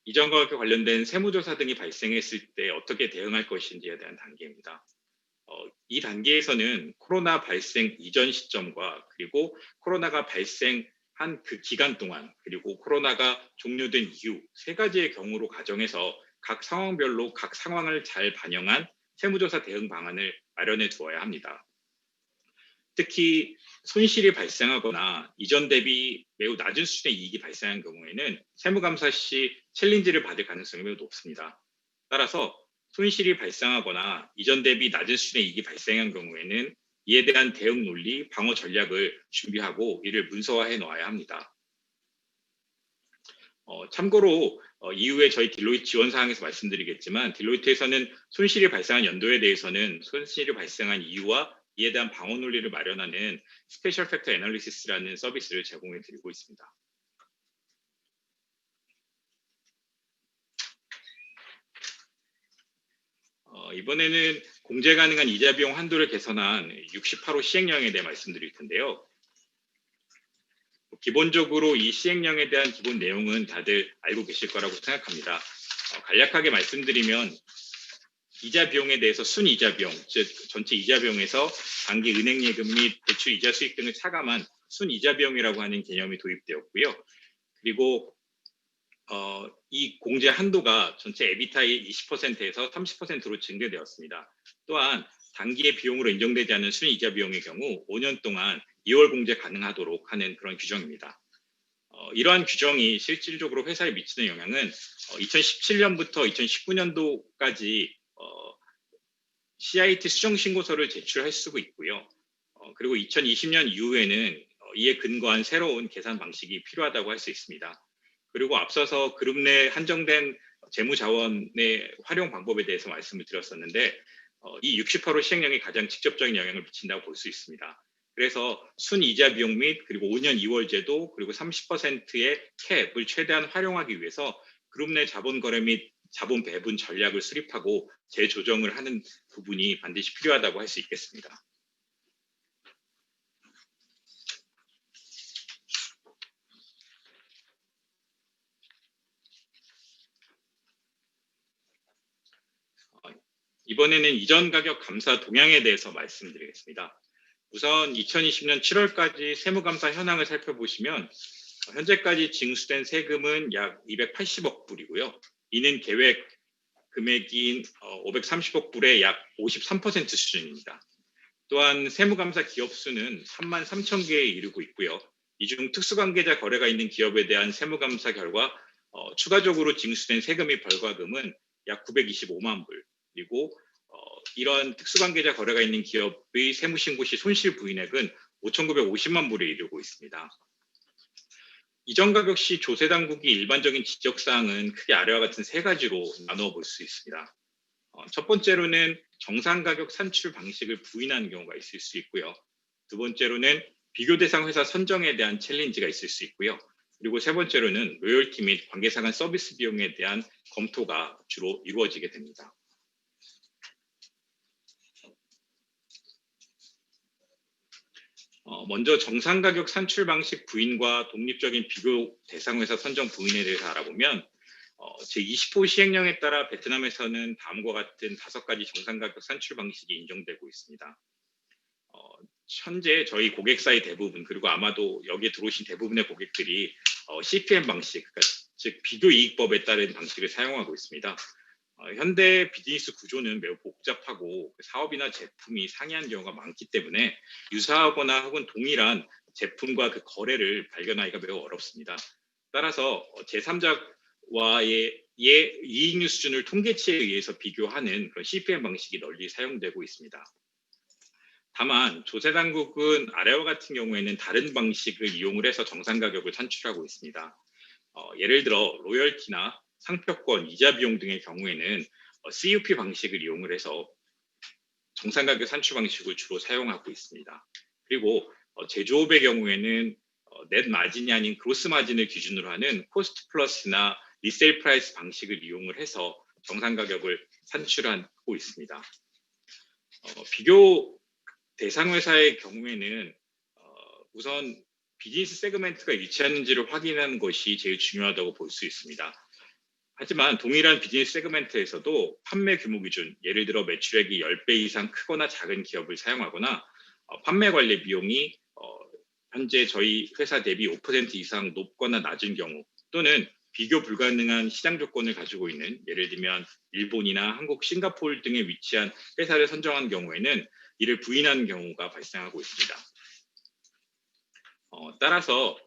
이전 가격과 관련된 세무조사 등이 발생했을 때 어떻게 대응할 것인지에 대한 단계입니다. 이 단계에서는 코로나 발생 이전 시점과 그리고 코로나가 발생한 그 기간 동안 그리고 코로나가 종료된 이후 세 가지의 경우로 가정해서 각 상황별로 각 상황을 잘 반영한 세무조사 대응 방안을 마련해 두어야 합니다. 특히 손실이 발생하거나 이전 대비 매우 낮은 수준의 이익이 발생한 경우에는 세무감사 시 챌린지를 받을 가능성이 매우 높습니다. 따라서 손실이 발생하거나 이전 대비 낮은 수준의 이익이 발생한 경우에는 이에 대한 대응 논리, 방어 전략을 준비하고 이를 문서화해 놓아야 합니다. 참고로 이후에 저희 딜로이트 지원 사항에서 말씀드리겠지만 딜로이트에서는 손실이 발생한 연도에 대해서는 손실이 발생한 이유와 이에 대한 방어 논리를 마련하는 스페셜 팩터 애널리시스라는 서비스를 제공해 드리고 있습니다. 이번에는 공제 가능한 이자 비용 한도를 개선한 68호 시행령에 대해 말씀드릴 텐데요. 기본적으로 이 시행령에 대한 기본 내용은 다들 알고 계실 거라고 생각합니다. 간략하게 말씀드리면 이자 비용에 대해서 순이자 비용, 즉 전체 이자 비용에서 단기 은행 예금 및 대출 이자 수익 등을 차감한 순이자 비용이라고 하는 개념이 도입되었고요. 그리고 이 공제 한도가 전체 에비타의 20%에서 30%로 증대되었습니다. 또한 단기의 비용으로 인정되지 않은 순이자 비용의 경우 5년 동안 2월 공제 가능하도록 하는 그런 규정입니다. 이러한 규정이 실질적으로 회사에 미치는 영향은 2017년부터 2019년도까지 CIT 수정 신고서를 제출할 수 있고요. 그리고 2020년 이후에는 이에 근거한 새로운 계산 방식이 필요하다고 할 수 있습니다. 그리고 앞서서 그룹 내 한정된 재무자원의 활용 방법에 대해서 말씀을 드렸었는데 이 68호 시행령이 가장 직접적인 영향을 미친다고 볼 수 있습니다. 그래서 순이자 비용 및 그리고 5년 2월 제도 그리고 30%의 캡을 최대한 활용하기 위해서 그룹 내 자본 거래 및 자본 배분 전략을 수립하고 재조정을 하는 부분이 반드시 필요하다고 할 수 있겠습니다. 이번에는 이전 가격 감사 동향에 대해서 말씀드리겠습니다. 우선 2020년 7월까지 세무감사 현황을 살펴보시면 현재까지 징수된 세금은 약 280억 불이고요. 이는 계획 금액인 530억 불의 약 53% 수준입니다. 또한 세무감사 기업 수는 3만 3천 개에 이르고 있고요. 이 중 특수관계자 거래가 있는 기업에 대한 세무감사 결과 추가적으로 징수된 세금 및 벌과금은 약 925만 불, 그리고 이러한 특수관계자 거래가 있는 기업의 세무신고 시 손실 부인액은 5,950만 불에 이르고 있습니다. 이전 가격 시 조세 당국이 일반적인 지적 사항은 크게 아래와 같은 세 가지로 나누어 볼 수 있습니다. 첫 번째로는 정상 가격 산출 방식을 부인하는 경우가 있을 수 있고요. 두 번째로는 비교 대상 회사 선정에 대한 챌린지가 있을 수 있고요. 그리고 세 번째로는 로열티 및 관계사 간 서비스 비용에 대한 검토가 주로 이루어지게 됩니다. 먼저 정상 가격 산출 방식 부인과 독립적인 비교 대상 회사 선정 부인에 대해서 알아보면 제20호 시행령에 따라 베트남에서는 다음과 같은 5가지 정상 가격 산출 방식이 인정되고 있습니다. 현재 저희 고객사의 대부분 그리고 아마도 여기에 들어오신 대부분의 고객들이 CPM 방식, 그러니까 즉 비교이익법에 따른 방식을 사용하고 있습니다. 현대 비즈니스 구조는 매우 복잡하고 사업이나 제품이 상이한 경우가 많기 때문에 유사하거나 혹은 동일한 제품과 그 거래를 발견하기가 매우 어렵습니다. 따라서 제3자와의 이익률 수준을 통계치에 의해서 비교하는 그런 CPM 방식이 널리 사용되고 있습니다. 다만 조세 당국은 아래와 같은 경우에는 다른 방식을 이용을 해서 정상 가격을 산출하고 있습니다. 예를 들어 로열티나 상표권, 이자 비용 등의 경우에는 CUP 방식을 이용을 해서 정상 가격 산출 방식을 주로 사용하고 있습니다. 그리고 제조업의 경우에는 넷 마진이 아닌 그로스 마진을 기준으로 하는 코스트 플러스나 리세일 프라이스 방식을 이용을 해서 정상 가격을 산출하고 있습니다. 비교 대상 회사의 경우에는 우선 비즈니스 세그멘트가 위치하는지를 확인하는 것이 제일 중요하다고 볼 수 있습니다. 하지만 동일한 비즈니스 세그멘트에서도 판매 규모 기준, 예를 들어 매출액이 10배 이상 크거나 작은 기업을 사용하거나 판매 관리 비용이 현재 저희 회사 대비 5% 이상 높거나 낮은 경우 또는 비교 불가능한 시장 조건을 가지고 있는 예를 들면 일본이나 한국, 싱가포르 등에 위치한 회사를 선정한 경우에는 이를 부인하는 경우가 발생하고 있습니다. 따라서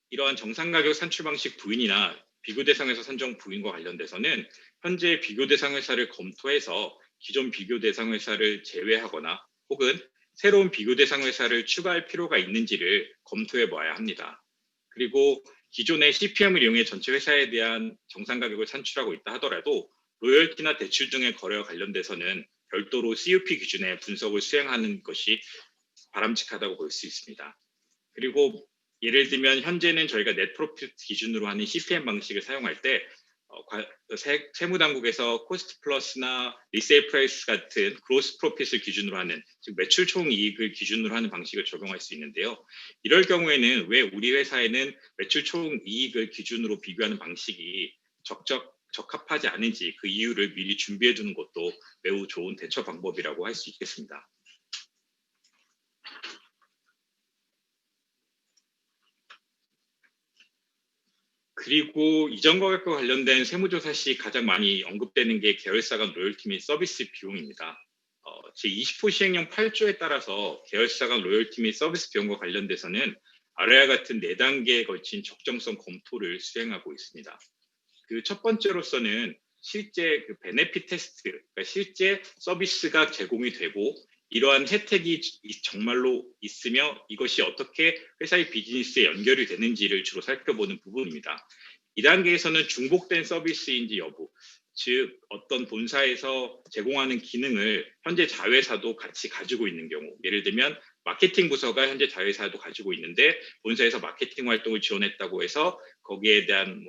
이러한 정상 가격 산출 방식 부인이나 비교 대상 회사 선정 부인과 관련돼서는 현재 비교 대상 회사를 검토해서 기존 비교 대상 회사를 제외하거나 혹은 새로운 비교 대상 회사를 추가할 필요가 있는지를 검토해 봐야 합니다. 그리고 기존의 CPM을 이용해 전체 회사에 대한 정상 가격을 산출하고 있다 하더라도 로열티나 대출 등의 거래와 관련돼서는 별도로 CUP 기준의 분석을 수행하는 것이 바람직하다고 볼 수 있습니다. 그리고 예를 들면 현재는 저희가 넷 프로핏 기준으로 하는 CPM 방식을 사용할 때 세무당국에서 코스트 플러스나 리세일 프라이스 같은 그로스 프로핏을 기준으로 하는, 즉 매출 총 이익을 기준으로 하는 방식을 적용할 수 있는데요. 이럴 경우에는 왜 우리 회사에는 매출 총 이익을 기준으로 비교하는 방식이 적합하지 않은지 그 이유를 미리 준비해 두는 것도 매우 좋은 대처 방법이라고 할 수 있겠습니다. 그리고 이전 가격과 관련된 세무조사 시 가장 많이 언급되는 게 계열사 간 로열티 및 서비스 비용입니다. 제20호 시행령 8조에 따라서 계열사 간 로열티 및 서비스 비용과 관련돼서는 아래와 같은 4단계에 걸친 적정성 검토를 수행하고 있습니다. 그 첫 번째로서는 실제 그 베네핏 테스트, 그러니까 실제 서비스가 제공이 되고 이러한 혜택이 정말로 있으며 이것이 어떻게 회사의 비즈니스에 연결이 되는지를 주로 살펴보는 부분입니다. 이 단계에서는 중복된 서비스인지 여부, 즉 어떤 본사에서 제공하는 기능을 현재 자회사도 같이 가지고 있는 경우, 예를 들면 마케팅 부서가 현재 자회사도 가지고 있는데 본사에서 마케팅 활동을 지원했다고 해서 거기에 대한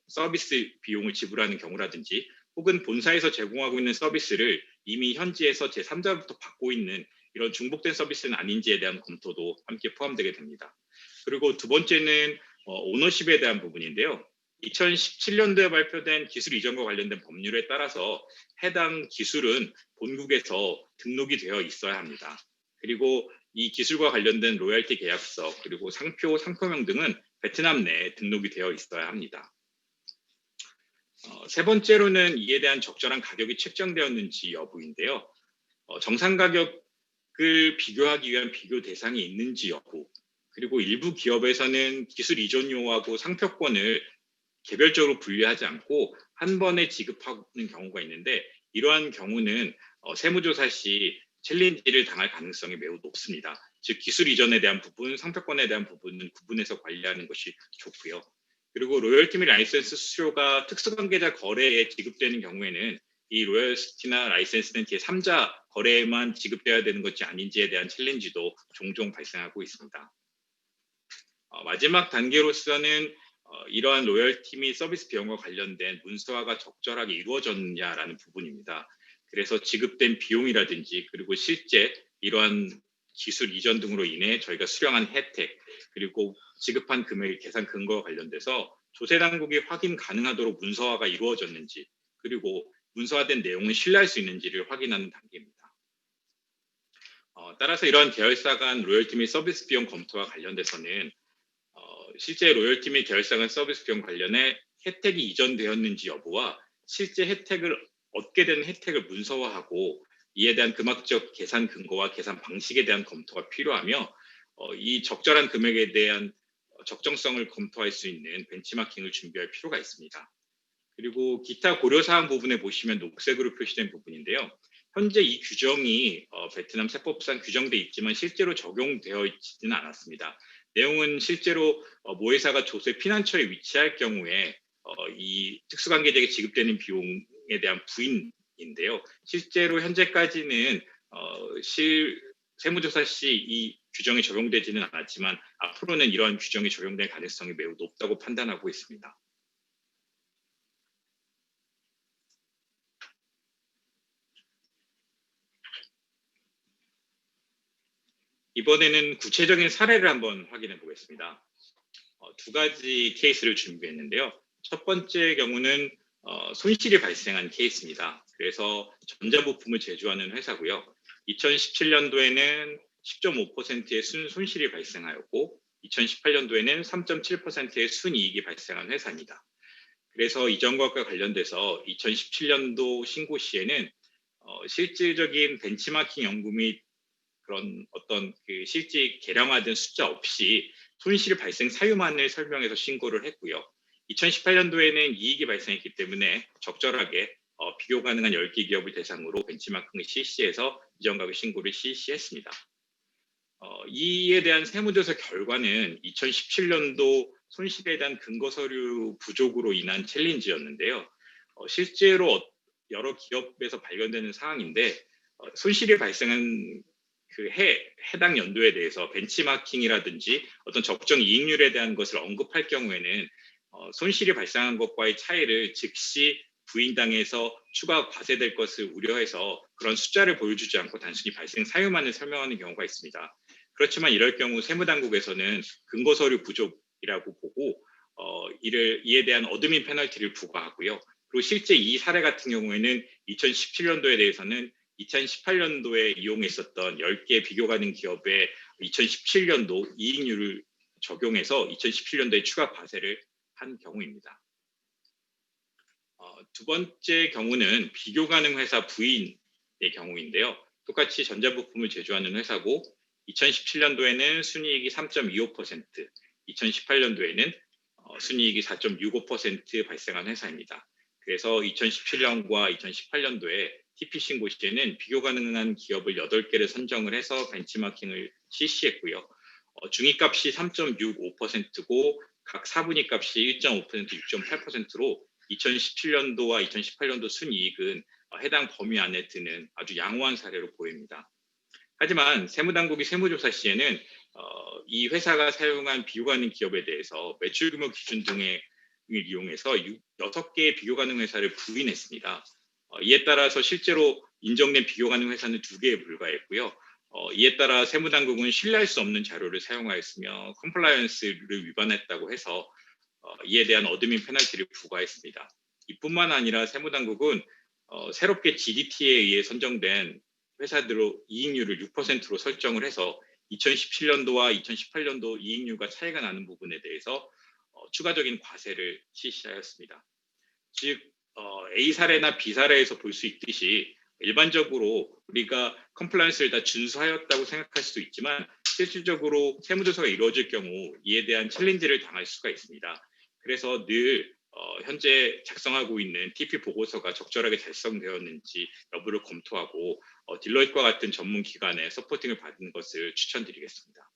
서비스 비용을 지불하는 경우라든지, 혹은 본사에서 제공하고 있는 서비스를 이미 현지에서 제3자로부터 받고 있는 이런 중복된 서비스는 아닌지에 대한 검토도 함께 포함되게 됩니다. 그리고 두 번째는 오너십에 대한 부분인데요. 2017년도에 발표된 기술 이전과 관련된 법률에 따라서 해당 기술은 본국에서 등록이 되어 있어야 합니다. 그리고 이 기술과 관련된 로열티 계약서, 그리고 상표, 상표명 등은 베트남 내에 등록이 되어 있어야 합니다. 세 번째로는 이에 대한 적절한 가격이 책정되었는지 여부인데요. 정상 가격을 비교하기 위한 비교 대상이 있는지 여부, 그리고 일부 기업에서는 기술 이전료하고 상표권을 개별적으로 분리하지 않고 한 번에 지급하는 경우가 있는데, 이러한 경우는 세무조사 시 챌린지를 당할 가능성이 매우 높습니다. 즉 기술 이전에 대한 부분, 상표권에 대한 부분은 구분해서 관리하는 것이 좋고요. 그리고 로열티 및 라이센스 수수료가 특수관계자 거래에 지급되는 경우에는 이 로열티나 라이센스는 제3자 거래에만 지급돼야 되는 것이 아닌지에 대한 챌린지도 종종 발생하고 있습니다. 마지막 단계로서는 이러한 로열티 및 서비스 비용과 관련된 문서화가 적절하게 이루어졌느냐라는 부분입니다. 그래서 지급된 비용이라든지, 그리고 실제 이러한 기술 이전 등으로 인해 저희가 수령한 혜택, 그리고 지급한 금액의 계산 근거와 관련돼서 조세당국이 확인 가능하도록 문서화가 이루어졌는지, 그리고 문서화된 내용을 신뢰할 수 있는지를 확인하는 단계입니다. 따라서 이러한 계열사 간 로열티 및 서비스 비용 검토와 관련돼서는 실제 로열티 및 계열사 간 서비스 비용 관련해 혜택이 이전되었는지 여부와 실제 혜택을 얻게 된 혜택을 문서화하고 이에 대한 금액적 계산 근거와 계산 방식에 대한 검토가 필요하며, 이 적절한 금액에 대한 적정성을 검토할 수 있는 벤치마킹을 준비할 필요가 있습니다. 그리고 기타 고려사항 부분에 보시면 녹색으로 표시된 부분인데요. 현재 이 규정이 베트남 세법상 규정돼 있지만 실제로 적용되어 있지는 않았습니다. 내용은 실제로 모회사가 조세 피난처에 위치할 경우에 이 특수관계자에게 지급되는 비용에 대한 부인인데요. 실제로 현재까지는 세무조사 시 이 규정이 적용되지는 않았지만 앞으로는 이러한 규정이 적용될 가능성이 매우 높다고 판단하고 있습니다. 이번에는 구체적인 사례를 한번 확인해 보겠습니다. 두 가지 케이스를 준비했는데요. 첫 번째 경우는 손실이 발생한 케이스입니다. 그래서 전자부품을 제조하는 회사고요. 2017년도에는 10.5%의 손실이 발생하였고 2018년도에는 3.7%의 순이익이 발생한 회사입니다. 그래서 이전 것과 관련돼서 2017년도 신고 시에는 실질적인 벤치마킹 연구 및 그런 어떤 그 실제 계량화된 숫자 없이 손실 발생 사유만을 설명해서 신고를 했고요. 2018년도에는 이익이 발생했기 때문에 적절하게 비교 가능한 10개 기업을 대상으로 벤치마킹을 실시해서 이전 가격 신고를 실시했습니다. 이에 대한 세무조사 결과는 2017년도 손실에 대한 근거 서류 부족으로 인한 챌린지였는데요. 실제로 여러 기업에서 발견되는 사항인데 손실이 발생한 그 해당 연도에 대해서 벤치마킹이라든지 어떤 적정 이익률에 대한 것을 언급할 경우에는 손실이 발생한 것과의 차이를 즉시 부인당해서 추가 과세될 것을 우려해서 그런 숫자를 보여주지 않고 단순히 발생 사유만을 설명하는 경우가 있습니다. 그렇지만 이럴 경우 세무당국에서는 근거 서류 부족이라고 보고 이에 대한 어드민 페널티를 부과하고요. 그리고 실제 이 사례 같은 경우에는 2017년도에 대해서는 2018년도에 이용했었던 10개 비교 가능 기업의 2017년도 이익률을 적용해서 2017년도에 추가 과세를 한 경우입니다. 두 번째 경우는 비교 가능 회사 부인의 경우인데요. 똑같이 전자부품을 제조하는 회사고 2017년도에는 순이익이 3.25%, 2018년도에는 순이익이 4.65% 발생한 회사입니다. 그래서 2017년과 2018년도에 TP 신고 시에는 비교 가능한 기업을 8개를 선정을 해서 벤치마킹을 실시했고요. 중위값이 3.65%고 각 4분위 값이 1.5%, 6.8%로 2017년도와 2018년도 순이익은 해당 범위 안에 드는 아주 양호한 사례로 보입니다. 하지만 세무당국이 세무조사 시에는 이 회사가 사용한 비교 가능 기업에 대해서 매출 규모 기준 등을 이용해서 6개의 비교 가능 회사를 부인했습니다. 이에 따라서 실제로 인정된 비교 가능 회사는 2개에 불과했고요. 이에 따라 세무당국은 신뢰할 수 없는 자료를 사용하였으며 컴플라이언스를 위반했다고 해서 이에 대한 어드민 페널티를 부과했습니다. 이뿐만 아니라 세무당국은 새롭게 GDT에 의해 선정된 회사들로 이익률을 6%로 설정을 해서 2017년도와 2018년도 이익률과 차이가 나는 부분에 대해서 추가적인 과세를 실시하였습니다. 즉 A 사례나 B 사례에서 볼 수 있듯이 일반적으로 우리가 컴플라이언스를 다 준수하였다고 생각할 수도 있지만 실질적으로 세무조사가 이루어질 경우 이에 대한 챌린지를 당할 수가 있습니다. 그래서 늘 현재 작성하고 있는 TP 보고서가 적절하게 작성되었는지 여부를 검토하고 딜로이트와 같은 전문 기관의 서포팅을 받는 것을 추천드리겠습니다.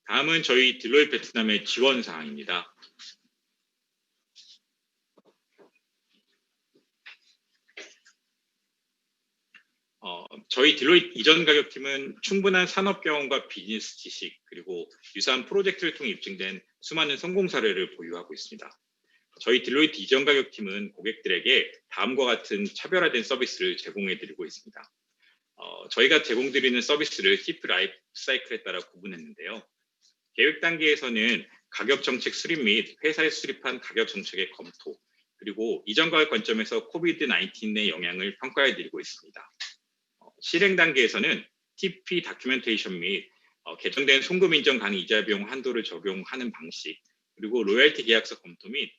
다음은 저희 딜로이트 베트남의 지원 사항입니다. 저희 딜로이트 이전 가격팀은 충분한 산업 경험과 비즈니스 지식 그리고 유사한 프로젝트를 통해 입증된 수많은 성공 사례를 보유하고 있습니다. 저희 딜로이트 이전 가격팀은 고객들에게 다음과 같은 차별화된 서비스를 제공해드리고 있습니다. 저희가 제공드리는 서비스를 TP 라이프 사이클에 따라 구분했는데요. 계획 단계에서는 가격 정책 수립 및 회사에 수립한 가격 정책의 검토, 그리고 이전 가격 관점에서 코비드-19의 영향을 평가해드리고 있습니다. 실행 단계에서는 TP 다큐멘테이션 및 개정된 송금 인정 가능 이자 비용 한도를 적용하는 방식, 그리고 로열티 계약서 검토 및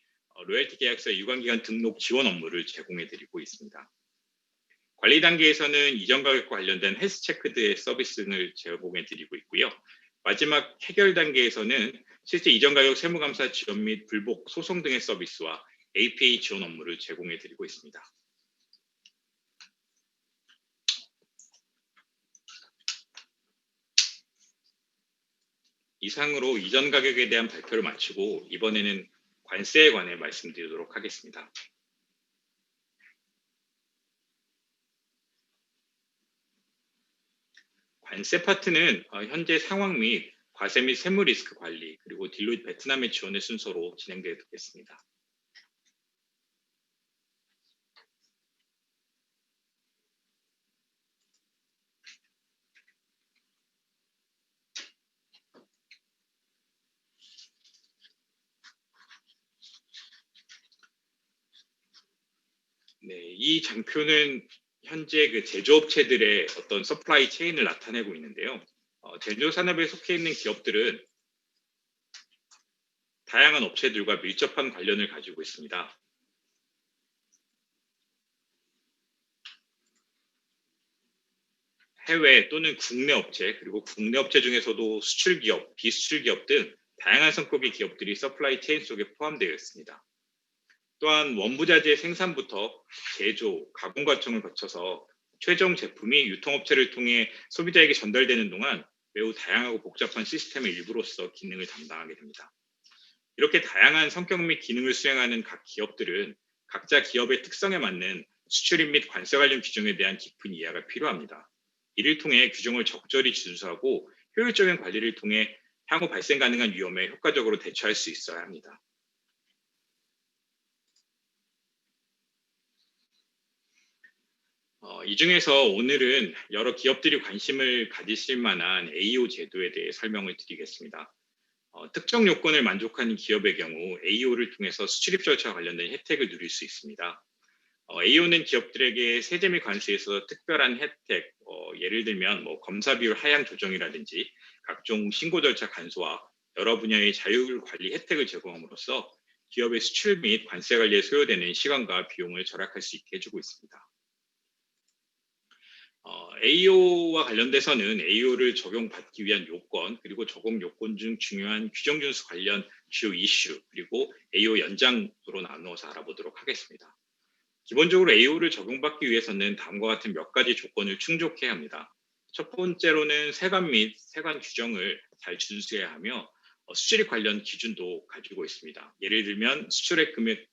로열티 계약서의 유관기관 등록 지원 업무를 제공해드리고 있습니다. 관리 단계에서는 이전 가격과 관련된 헬스 체크드의 서비스를 제공해드리고 있고요. 마지막 해결 단계에서는 실제 이전 가격 세무감사 지원 및 불복 소송 등의 서비스와 APA 지원 업무를 제공해드리고 있습니다. 이상으로 이전 가격에 대한 발표를 마치고 이번에는 관세에 관해 말씀드리도록 하겠습니다. 관세 파트는 현재 상황 및 과세 및 세무 리스크 관리 그리고 딜로이트 베트남의 지원의 순서로 진행되겠습니다. 네, 이 장표는 현재 그 제조업체들의 어떤 서플라이 체인을 나타내고 있는데요. 제조 산업에 속해 있는 기업들은 다양한 업체들과 밀접한 관련을 가지고 있습니다. 해외 또는 국내 업체, 그리고 국내 업체 중에서도 수출 기업, 비수출 기업 등 다양한 성격의 기업들이 서플라이 체인 속에 포함되어 있습니다. 또한 원부자재 생산부터 제조, 가공 과정을 거쳐서 최종 제품이 유통업체를 통해 소비자에게 전달되는 동안 매우 다양하고 복잡한 시스템의 일부로서 기능을 담당하게 됩니다. 이렇게 다양한 성격 및 기능을 수행하는 각 기업들은 각자 기업의 특성에 맞는 수출입 및 관세 관련 규정에 대한 깊은 이해가 필요합니다. 이를 통해 규정을 적절히 준수하고 효율적인 관리를 통해 향후 발생 가능한 위험에 효과적으로 대처할 수 있어야 합니다. 이 중에서 오늘은 여러 기업들이 관심을 가지실 만한 AO 제도에 대해 설명을 드리겠습니다. 특정 요건을 만족하는 기업의 경우 AO를 통해서 수출입 절차와 관련된 혜택을 누릴 수 있습니다. AO는 기업들에게 세제 및 관세에서 특별한 혜택, 예를 들면 검사 비율 하향 조정이라든지 각종 신고 절차 간소화, 여러 분야의 자율 관리 혜택을 제공함으로써 기업의 수출 및 관세 관리에 소요되는 시간과 비용을 절약할 수 있게 해주고 있습니다. AO와 관련돼서는 AO를 적용받기 위한 요건, 그리고 적용 요건 중 중요한 규정 준수 관련 주요 이슈, 그리고 AO 연장으로 나누어서 알아보도록 하겠습니다. 기본적으로 AO를 적용받기 위해서는 다음과 같은 몇 가지 조건을 충족해야 합니다. 첫 번째로는 세관 및 세관 규정을 잘 준수해야 하며 수출입 관련 기준도 가지고 있습니다. 예를 들면 수출입 금액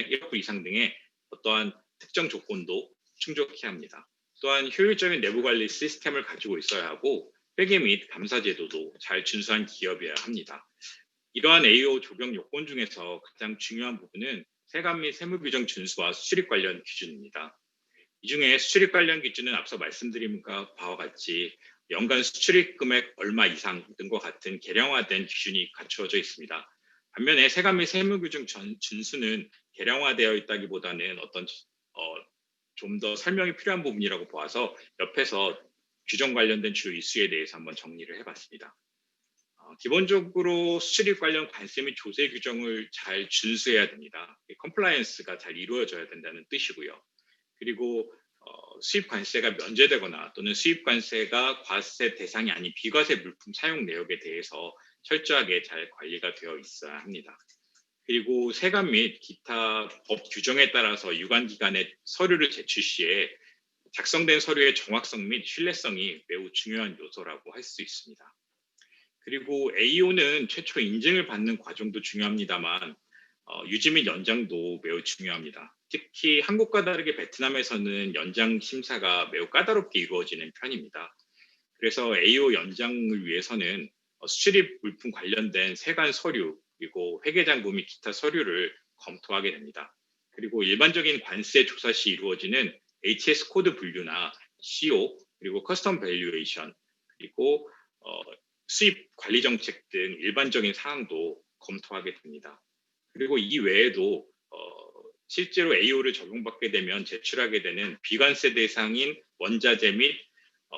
1억 불 이상 등의 어떠한 특정 조건도 충족해야 합니다. 또한 효율적인 내부 관리 시스템을 가지고 있어야 하고 회계 및 감사 제도도 잘 준수한 기업이어야 합니다. 이러한 AO 적용 요건 중에서 가장 중요한 부분은 세관 및 세무 규정 준수와 수출입 관련 기준입니다. 이 중에 수출입 관련 기준은 앞서 말씀드린 바와 같이 연간 수출입 금액 얼마 이상 등과 같은 계량화된 기준이 갖추어져 있습니다. 반면에 세관 및 세무 규정 준수는 계량화되어 있다기보다는 좀 더 설명이 필요한 부분이라고 보아서 옆에서 규정 관련된 주요 이슈에 대해서 한번 정리를 해봤습니다. 기본적으로 수출입 관련 관세 및 조세 규정을 잘 준수해야 됩니다. 컴플라이언스가 잘 이루어져야 된다는 뜻이고요. 그리고 수입 관세가 면제되거나 또는 수입 관세가 과세 대상이 아닌 비과세 물품 사용 내역에 대해서 철저하게 잘 관리가 되어 있어야 합니다. 그리고 세관 및 기타 법 규정에 따라서 유관기관에 서류를 제출 시에 작성된 서류의 정확성 및 신뢰성이 매우 중요한 요소라고 할 수 있습니다. 그리고 AO는 최초 인증을 받는 과정도 중요합니다만 유지 및 연장도 매우 중요합니다. 특히 한국과 다르게 베트남에서는 연장 심사가 매우 까다롭게 이루어지는 편입니다. 그래서 AO 연장을 위해서는 수출입 물품 관련된 세관 서류, 그리고 회계장부 및 기타 서류를 검토하게 됩니다. 그리고 일반적인 관세 조사 시 이루어지는 HS 코드 분류나 CO, 그리고 커스텀 밸류에이션, 그리고 수입 관리 정책 등 일반적인 사항도 검토하게 됩니다. 그리고 이 외에도 실제로 AO를 적용받게 되면 제출하게 되는 비관세 대상인 원자재 및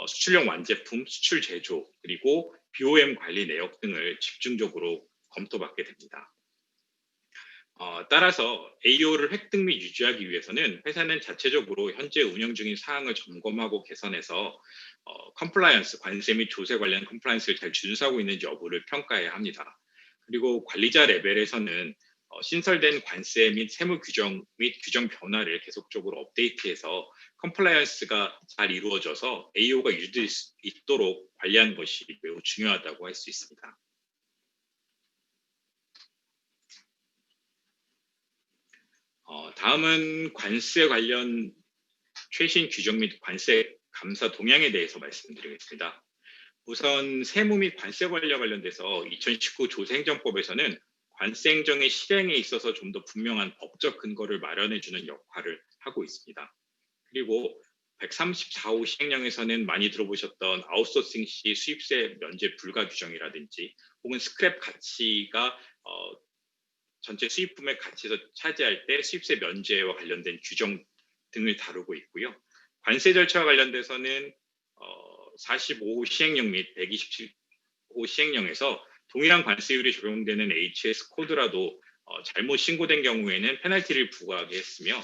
수출용 완제품, 수출 제조, 그리고 BOM 관리 내역 등을 집중적으로 검토받게 됩니다. 따라서 AO를 획득 및 유지하기 위해서는 회사는 자체적으로 현재 운영 중인 사항을 점검하고 개선해서 컴플라이언스, 관세 및 조세 관련 컴플라이언스를 잘 준수하고 있는지 여부를 평가해야 합니다. 그리고 관리자 레벨에서는 신설된 관세 및 세무 규정 및 규정 변화를 계속적으로 업데이트해서 컴플라이언스가 잘 이루어져서 AO가 유지될 수 있도록 관리하는 것이 매우 중요하다고 할 수 있습니다. 다음은 관세 관련 최신 규정 및 관세 감사 동향에 대해서 말씀드리겠습니다. 우선 세무 및 관세 관련 관련돼서 2019 조세행정법에서는 관세 행정의 실행에 있어서 좀 더 분명한 법적 근거를 마련해주는 역할을 하고 있습니다. 그리고 134호 시행령에서는 많이 들어보셨던 아웃소싱 시 수입세 면제 불가 규정이라든지 혹은 스크랩 가치가 전체 수입품의 가치에서 차지할 때 수입세 면제와 관련된 규정 등을 다루고 있고요. 관세 절차와 관련돼서는 45호 시행령 및 127호 시행령에서 동일한 관세율이 적용되는 HS 코드라도 잘못 신고된 경우에는 페널티를 부과하게 했으며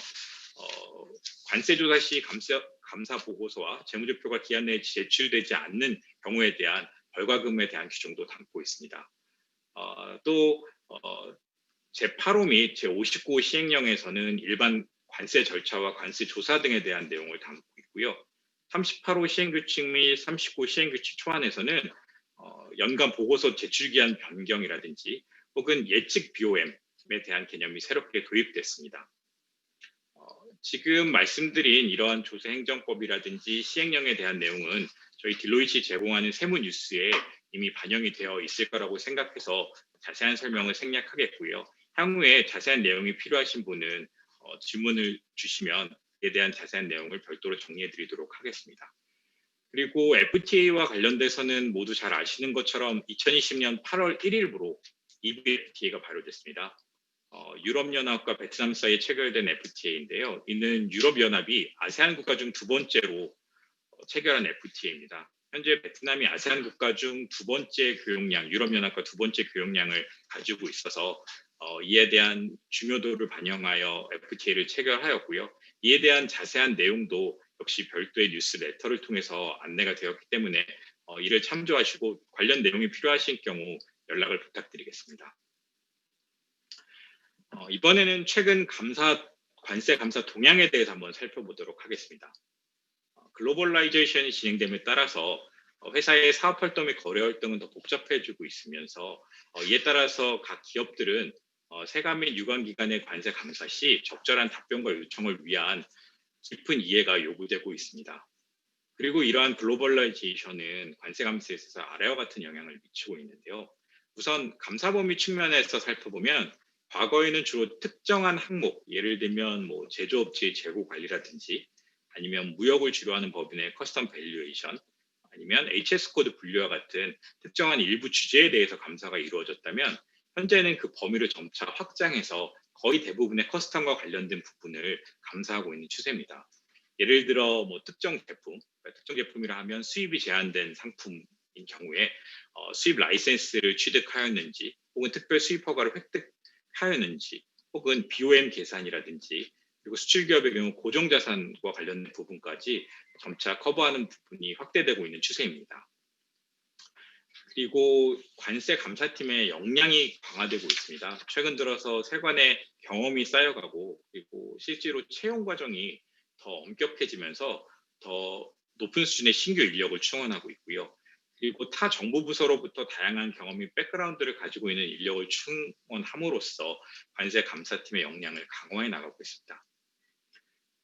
관세 조사 시 감사 보고서와 재무제표가 기한 내에 제출되지 않는 경우에 대한 벌과금에 대한 규정도 담고 있습니다. 또 제8호 및 제59호 시행령에서는 일반 관세 절차와 관세 조사 등에 대한 내용을 담고 있고요. 38호 시행규칙 및 39호 시행규칙 초안에서는 연간 보고서 제출 기한 변경이라든지 혹은 예측 BOM에 대한 개념이 새롭게 도입됐습니다. 지금 말씀드린 이러한 조세행정법이라든지 시행령에 대한 내용은 저희 딜로이트이 제공하는 세무 뉴스에 이미 반영이 되어 있을 거라고 생각해서 자세한 설명을 생략하겠고요. 향후에 자세한 내용이 필요하신 분은 질문을 주시면 이에 대한 자세한 내용을 별도로 정리해 드리도록 하겠습니다. 그리고 FTA와 관련돼서는 모두 잘 아시는 것처럼 2020년 8월 1일부로 EVFTA가 발효됐습니다. 유럽연합과 베트남 사이에 체결된 FTA인데요. 이는 유럽연합이 아세안 국가 중 두 번째로 체결한 FTA입니다. 현재 베트남이 아세안 국가 중 두 번째 교역량, 유럽연합과 두 번째 교역량을 가지고 있어서 이에 대한 중요도를 반영하여 FTA를 체결하였고요. 이에 대한 자세한 내용도 역시 별도의 뉴스레터를 통해서 안내가 되었기 때문에 이를 참조하시고 관련 내용이 필요하실 경우 연락을 부탁드리겠습니다. 이번에는 최근 관세 감사 동향에 대해서 한번 살펴보도록 하겠습니다. 글로벌라이제이션이 진행됨에 따라서 회사의 사업 활동 및 거래 활동은 더 복잡해지고 있으면서 이에 따라서 각 기업들은 세관 및 유관기관의 관세 감사 시 적절한 답변과 요청을 위한 깊은 이해가 요구되고 있습니다. 그리고 이러한 글로벌라이제이션은 관세 감사에 있어서 아래와 같은 영향을 미치고 있는데요. 우선 감사 범위 측면에서 살펴보면 과거에는 주로 특정한 항목, 예를 들면 제조업체의 재고 관리라든지 아니면 무역을 주로 하는 법인의 커스텀 밸류에이션 아니면 HS 코드 분류와 같은 특정한 일부 주제에 대해서 감사가 이루어졌다면 현재는 그 범위를 점차 확장해서 거의 대부분의 커스텀과 관련된 부분을 감사하고 있는 추세입니다. 예를 들어 특정 제품이라 하면 수입이 제한된 상품인 경우에 수입 라이센스를 취득하였는지 혹은 특별 수입 허가를 획득하였는지 혹은 BOM 계산이라든지 그리고 수출 기업의 경우 고정자산과 관련된 부분까지 점차 커버하는 부분이 확대되고 있는 추세입니다. 그리고 관세 감사팀의 역량이 강화되고 있습니다. 최근 들어서 세관의 경험이 쌓여가고 그리고 실제로 채용 과정이 더 엄격해지면서 더 높은 수준의 신규 인력을 충원하고 있고요. 그리고 타 정부 부서로부터 다양한 경험 및 백그라운드를 가지고 있는 인력을 충원함으로써 관세 감사팀의 역량을 강화해 나가고 있습니다.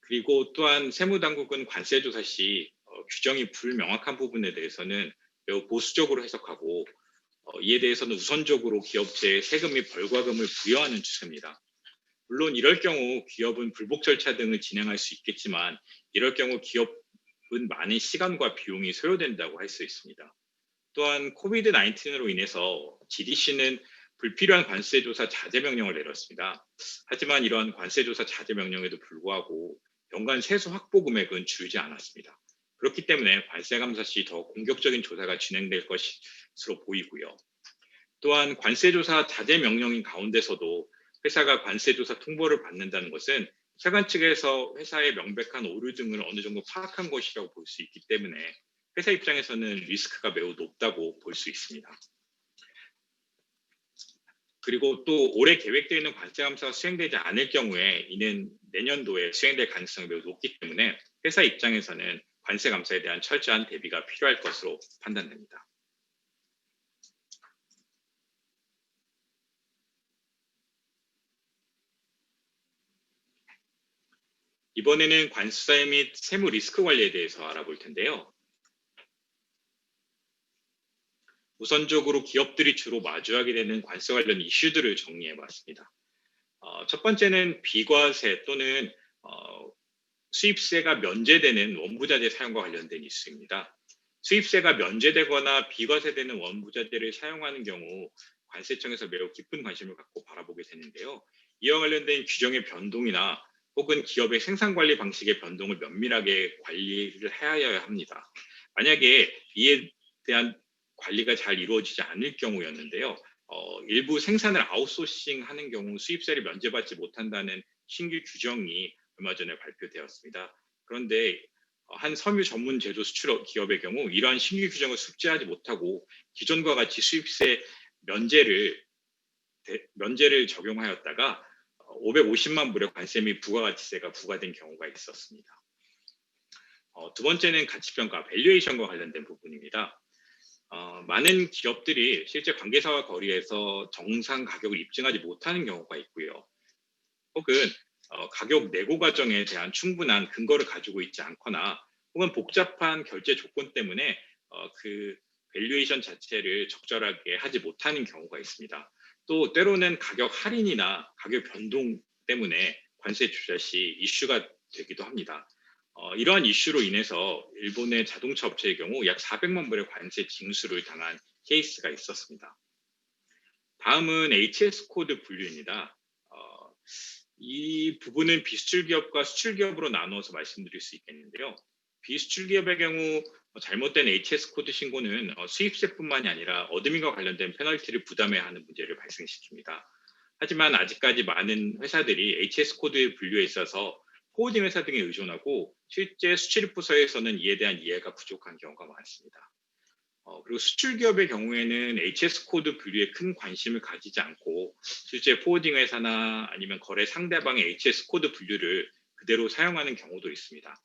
그리고 또한 세무당국은 관세 조사 시 규정이 불명확한 부분에 대해서는 매우 보수적으로 해석하고 이에 대해서는 우선적으로 기업체에 세금 및 벌과금을 부여하는 추세입니다. 물론 이럴 경우 기업은 불복 절차 등을 진행할 수 있겠지만 이럴 경우 기업은 많은 시간과 비용이 소요된다고 할 수 있습니다. 또한 코비드 19으로 인해서 GDC는 불필요한 관세조사 자제 명령을 내렸습니다. 하지만 이러한 관세조사 자제 명령에도 불구하고 연간 세수 확보 금액은 줄지 않았습니다. 그렇기 때문에 관세 감사 시 더 공격적인 조사가 진행될 것으로 보이고요. 또한 관세조사 자제 명령인 가운데서도 회사가 관세조사 통보를 받는다는 것은 세관 측에서 회사의 명백한 오류 등을 어느 정도 파악한 것이라고 볼 수 있기 때문에 회사 입장에서는 리스크가 매우 높다고 볼 수 있습니다. 그리고 또 올해 계획되어 있는 관세 감사가 수행되지 않을 경우에 이는 내년도에 수행될 가능성이 매우 높기 때문에 회사 입장에서는 관세 감사에 대한 철저한 대비가 필요할 것으로 판단됩니다. 이번에는 관수사회 및 세무 리스크 관리에 대해서 알아볼 텐데요. 우선적으로 기업들이 주로 마주하게 되는 관세 관련 이슈들을 정리해봤습니다. 첫 번째는 비과세 또는 수입세가 면제되는 원부자재 사용과 관련된 이슈입니다. 수입세가 면제되거나 비과세되는 원부자재를 사용하는 경우 관세청에서 매우 깊은 관심을 갖고 바라보게 되는데요. 이와 관련된 규정의 변동이나 혹은 기업의 생산관리 방식의 변동을 면밀하게 관리를 해야 합니다. 만약에 이에 대한 관리가 잘 이루어지지 않을 경우였는데요. 일부 생산을 아웃소싱하는 경우 수입세를 면제받지 못한다는 신규 규정이 얼마 전에 발표되었습니다. 그런데 한 섬유 전문 제조 수출 기업의 경우 이러한 신규 규정을 숙지하지 못하고 기존과 같이 수입세 면제를 적용하였다가 550만 불의 관세 및 부가가치세가 부과된 경우가 있었습니다. 두 번째는 가치평가, 밸류에이션과 관련된 부분입니다. 많은 기업들이 실제 관계사와 거래에서 정상 가격을 입증하지 못하는 경우가 있고요. 혹은 가격 내고 과정에 대한 충분한 근거를 가지고 있지 않거나 혹은 복잡한 결제 조건 때문에 그 밸류에이션 자체를 적절하게 하지 못하는 경우가 있습니다. 또 때로는 가격 할인이나 가격 변동 때문에 관세 조절 시 이슈가 되기도 합니다. 이러한 이슈로 인해서 일본의 자동차 업체의 경우 약 400만 불의 관세 징수를 당한 케이스가 있었습니다. 다음은 HS 코드 분류입니다. 이 부분은 비수출 기업과 수출 기업으로 나누어서 말씀드릴 수 있겠는데요. 비수출 기업의 경우 잘못된 HS 코드 신고는 수입세뿐만이 아니라 어드민과 관련된 페널티를 부담해야 하는 문제를 발생시킵니다. 하지만 아직까지 많은 회사들이 HS 코드의 분류에 있어서 포워딩 회사 등에 의존하고 실제 수출입부서에서는 이에 대한 이해가 부족한 경우가 많습니다. 그리고 수출 기업의 경우에는 HS 코드 분류에 큰 관심을 가지지 않고 실제 포워딩 회사나 아니면 거래 상대방의 HS 코드 분류를 그대로 사용하는 경우도 있습니다.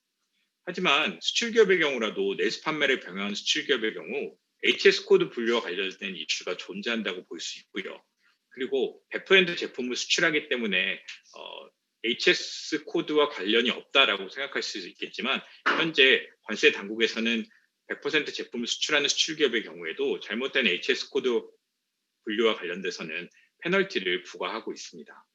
하지만 수출 기업의 경우라도 내수 판매를 병행한 수출 기업의 경우 HS 코드 분류와 관련된 이슈가 존재한다고 볼 수 있고요. 그리고 100% 제품을 수출하기 때문에 HS 코드와 관련이 없다라고 생각할 수 있겠지만 현재 관세 당국에서는 100% 제품을 수출하는 수출 기업의 경우에도 잘못된 HS 코드 분류와 관련돼서는 페널티를 부과하고 있습니다.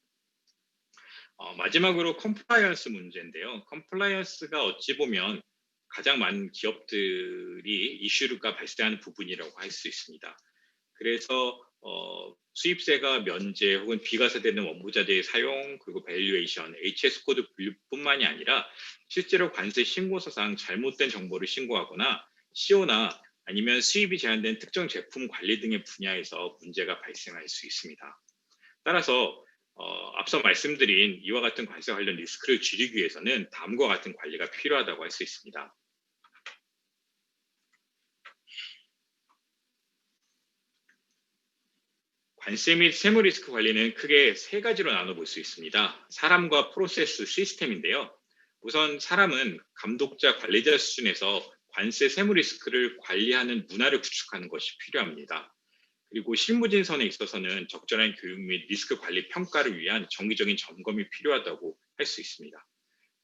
마지막으로 컴플라이언스 문제인데요. 컴플라이언스가 어찌 보면 가장 많은 기업들이 이슈가 발생하는 부분이라고 할 수 있습니다. 그래서 수입세가 면제 혹은 비과세되는 원부자재의 사용 그리고 밸류에이션, HS 코드 분류뿐만이 아니라 실제로 관세 신고서상 잘못된 정보를 신고하거나 CO나 아니면 수입이 제한된 특정 제품 관리 등의 분야에서 문제가 발생할 수 있습니다. 따라서 앞서 말씀드린 이와 같은 관세 관련 리스크를 줄이기 위해서는 다음과 같은 관리가 필요하다고 할 수 있습니다. 관세 및 세무 리스크 관리는 크게 세 가지로 나눠볼 수 있습니다. 사람과 프로세스, 시스템인데요. 우선 사람은 감독자, 관리자 수준에서 관세 세무 리스크를 관리하는 문화를 구축하는 것이 필요합니다. 그리고 실무진선에 있어서는 적절한 교육 및 리스크 관리 평가를 위한 정기적인 점검이 필요하다고 할 수 있습니다.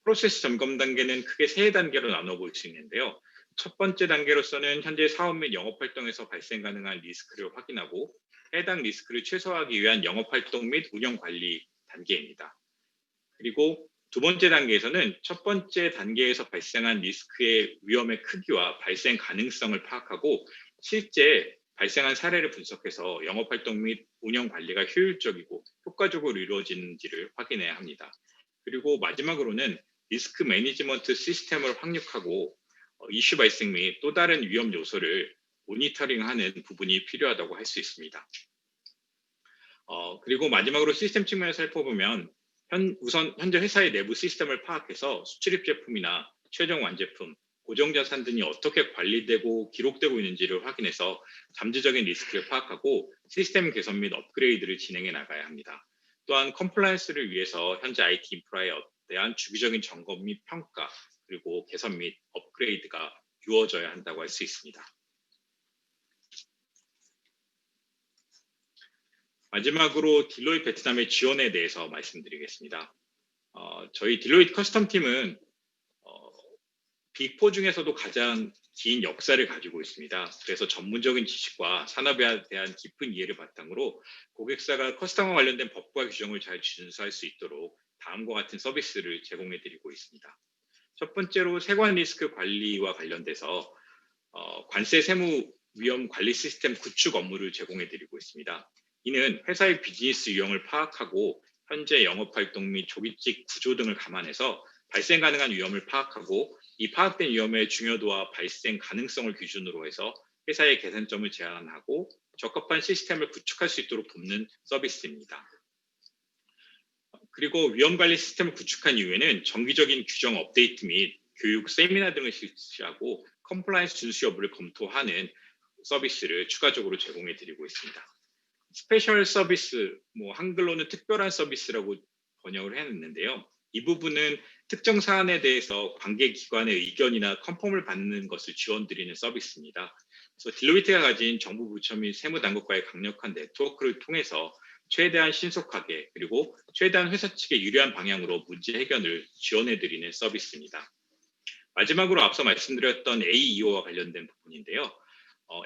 프로세스 점검 단계는 크게 세 단계로 나눠볼 수 있는데요. 첫 번째 단계로서는 현재 사업 및 영업 활동에서 발생 가능한 리스크를 확인하고 해당 리스크를 최소화하기 위한 영업 활동 및 운영 관리 단계입니다. 그리고 두 번째 단계에서는 첫 번째 단계에서 발생한 리스크의 위험의 크기와 발생 가능성을 파악하고 실제 발생한 사례를 분석해서 영업 활동 및 운영 관리가 효율적이고 효과적으로 이루어지는지를 확인해야 합니다. 그리고 마지막으로는 리스크 매니지먼트 시스템을 확립하고 이슈 발생 및 또 다른 위험 요소를 모니터링하는 부분이 필요하다고 할 수 있습니다. 그리고 마지막으로 시스템 측면을 살펴보면 우선 현재 회사의 내부 시스템을 파악해서 수출입 제품이나 최종 완제품, 고정자산 등이 어떻게 관리되고 기록되고 있는지를 확인해서 잠재적인 리스크를 파악하고 시스템 개선 및 업그레이드를 진행해 나가야 합니다. 또한 컴플라이언스를 위해서 현재 IT 인프라에 대한 주기적인 점검 및 평가, 그리고 개선 및 업그레이드가 이루어져야 한다고 할 수 있습니다. 마지막으로 딜로이트 베트남의 지원에 대해서 말씀드리겠습니다. 저희 딜로이트 커스텀 팀은 빅4 중에서도 가장 긴 역사를 가지고 있습니다. 그래서 전문적인 지식과 산업에 대한 깊은 이해를 바탕으로 고객사가 커스텀과 관련된 법과 규정을 잘 준수할 수 있도록 다음과 같은 서비스를 제공해드리고 있습니다. 첫 번째로 세관 리스크 관리와 관련돼서 관세 세무 위험 관리 시스템 구축 업무를 제공해드리고 있습니다. 이는 회사의 비즈니스 유형을 파악하고 현재 영업활동 및 조직직 구조 등을 감안해서 발생 가능한 위험을 파악하고 이 파악된 위험의 중요도와 발생 가능성을 기준으로 해서 회사의 개선점을 제안하고 적합한 시스템을 구축할 수 있도록 돕는 서비스입니다. 그리고 위험관리 시스템을 구축한 이후에는 정기적인 규정 업데이트 및 교육, 세미나 등을 실시하고 컴플라이언스 준수 여부를 검토하는 서비스를 추가적으로 제공해 드리고 있습니다. 스페셜 서비스, 한글로는 특별한 서비스라고 번역을 해놨는데요. 이 부분은 특정 사안에 대해서 관계기관의 의견이나 컨펌을 받는 것을 지원드리는 서비스입니다. 그래서 딜로이트가 가진 정부 부처 및 세무당국과의 강력한 네트워크를 통해서 최대한 신속하게 그리고 최대한 회사 측에 유리한 방향으로 문제 해결을 지원해드리는 서비스입니다. 마지막으로 앞서 말씀드렸던 AEO와 관련된 부분인데요.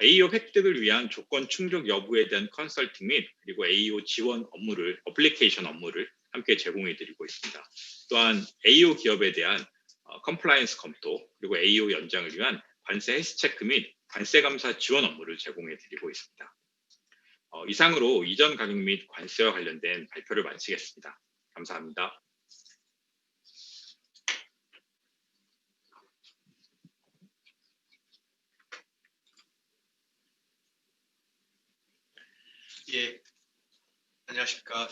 AEO 획득을 위한 조건 충족 여부에 대한 컨설팅 및 그리고 AEO 지원 업무를, 어플리케이션 업무를 함께 제공해드리고 있습니다. 또한 AEO 기업에 대한 컴플라이언스 검토 그리고 AEO 연장을 위한 관세 헬스 체크 및 관세 감사 지원 업무를 제공해드리고 있습니다. 이상으로 이전 가격 및 관세와 관련된 발표를 마치겠습니다. 감사합니다. 예, 안녕하십니까.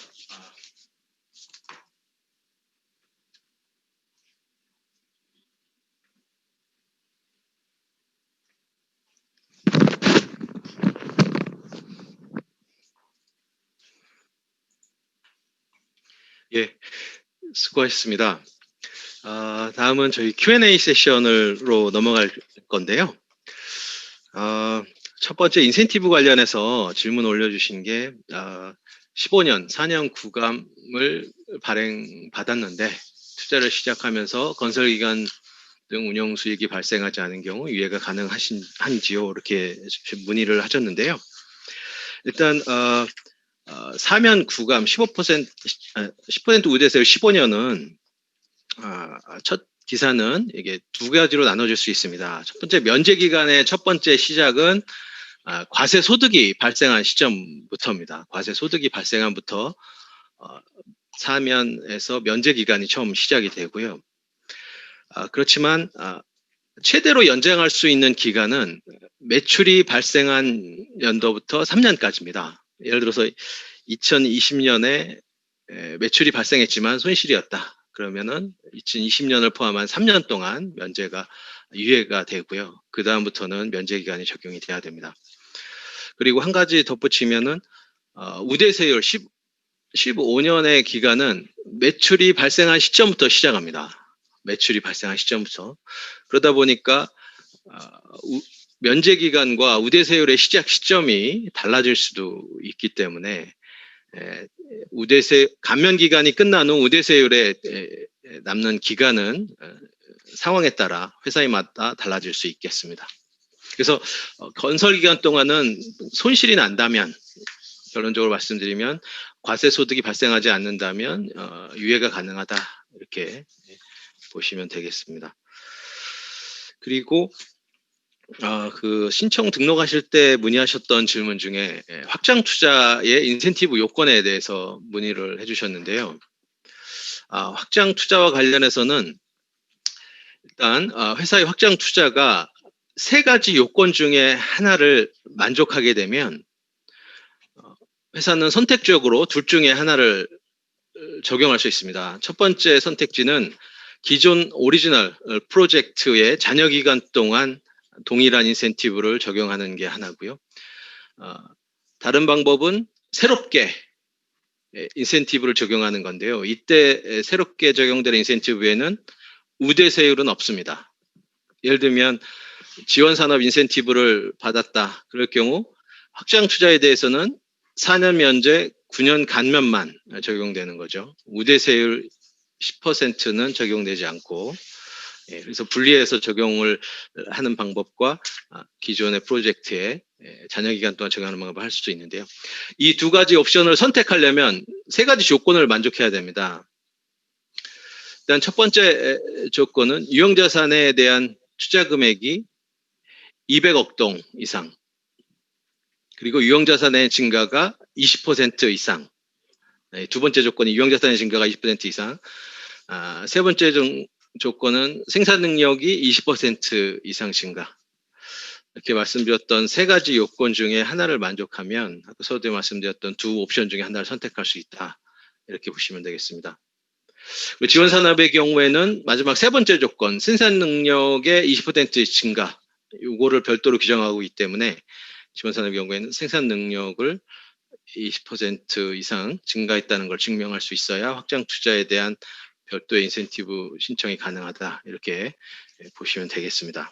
예, 수고하셨습니다. 다음은 저희 Q&A 세션으로 넘어갈 건데요. 첫 번째 인센티브 관련해서 질문 올려주신 게 15년, 4년 구감을 발행받았는데 투자를 시작하면서 건설기간 등 운영 수익이 발생하지 않은 경우 유예가 가능한지요? 이렇게 문의를 하셨는데요. 일단 사면 구감 10% 우대세율 15년은 첫 기사는 이게 두 가지로 나눠질 수 있습니다. 첫 번째 면제 기간의 첫 번째 시작은 과세 소득이 발생한 시점부터입니다. 과세 소득이 발생한부터 사면에서 면제 기간이 처음 시작이 되고요. 그렇지만 최대로 연장할 수 있는 기간은 매출이 발생한 연도부터 3년까지입니다. 예를 들어서 2020년에 매출이 발생했지만 손실이었다. 그러면은 2020년을 포함한 3년 동안 면제가 유예가 되고요. 그 다음부터는 면제 기간이 적용이 돼야 됩니다. 그리고 한 가지 덧붙이면은 우대세율 15년의 기간은 매출이 발생한 시점부터 시작합니다. 매출이 발생한 시점부터. 그러다 보니까 면제 기간과 우대세율의 시작 시점이 달라질 수도 있기 때문에 감면 기간이 끝난 후 우대세율에 남는 기간은 상황에 따라 회사에마다 달라질 수 있겠습니다. 그래서 건설 기간 동안은 손실이 난다면 결론적으로 말씀드리면 과세 소득이 발생하지 않는다면 유예가 가능하다 이렇게 보시면 되겠습니다. 그리고 그 신청 등록하실 때 문의하셨던 질문 중에 확장 투자의 인센티브 요건에 대해서 문의를 해주셨는데요. 확장 투자와 관련해서는 일단 회사의 확장 투자가 세 가지 요건 중에 하나를 만족하게 되면 회사는 선택적으로 둘 중에 하나를 적용할 수 있습니다. 첫 번째 선택지는 기존 오리지널 프로젝트의 잔여 기간 동안 동일한 인센티브를 적용하는 게 하나고요. 다른 방법은 새롭게 인센티브를 적용하는 건데요. 이때 새롭게 적용될 인센티브에는 우대세율은 없습니다. 예를 들면 지원산업 인센티브를 받았다. 그럴 경우 확장 투자에 대해서는 4년 면제 9년 감면만 적용되는 거죠. 우대세율 10%는 적용되지 않고 그래서 분리해서 적용을 하는 방법과 기존의 프로젝트에 잔여 기간 동안 적용하는 방법을 할 수도 있는데요. 이 두 가지 옵션을 선택하려면 세 가지 조건을 만족해야 됩니다. 일단 첫 번째 조건은 유형자산에 대한 투자 금액이 200억 동 이상 그리고 유형자산의 증가가 20% 이상 두 번째 조건이 유형자산의 증가가 20% 이상 세 번째 조건은 생산 능력이 20% 이상 증가 이렇게 말씀드렸던 세 가지 요건 중에 하나를 만족하면 아까 서두에 말씀드렸던 두 옵션 중에 하나를 선택할 수 있다. 이렇게 보시면 되겠습니다. 지원 산업의 경우에는 마지막 세 번째 조건, 생산 능력의 20% 증가, 요거를 별도로 규정하고 있기 때문에 지원 산업의 경우에는 생산 능력을 20% 이상 증가했다는 걸 증명할 수 있어야 확장 투자에 대한 별도의 인센티브 신청이 가능하다. 이렇게 보시면 되겠습니다.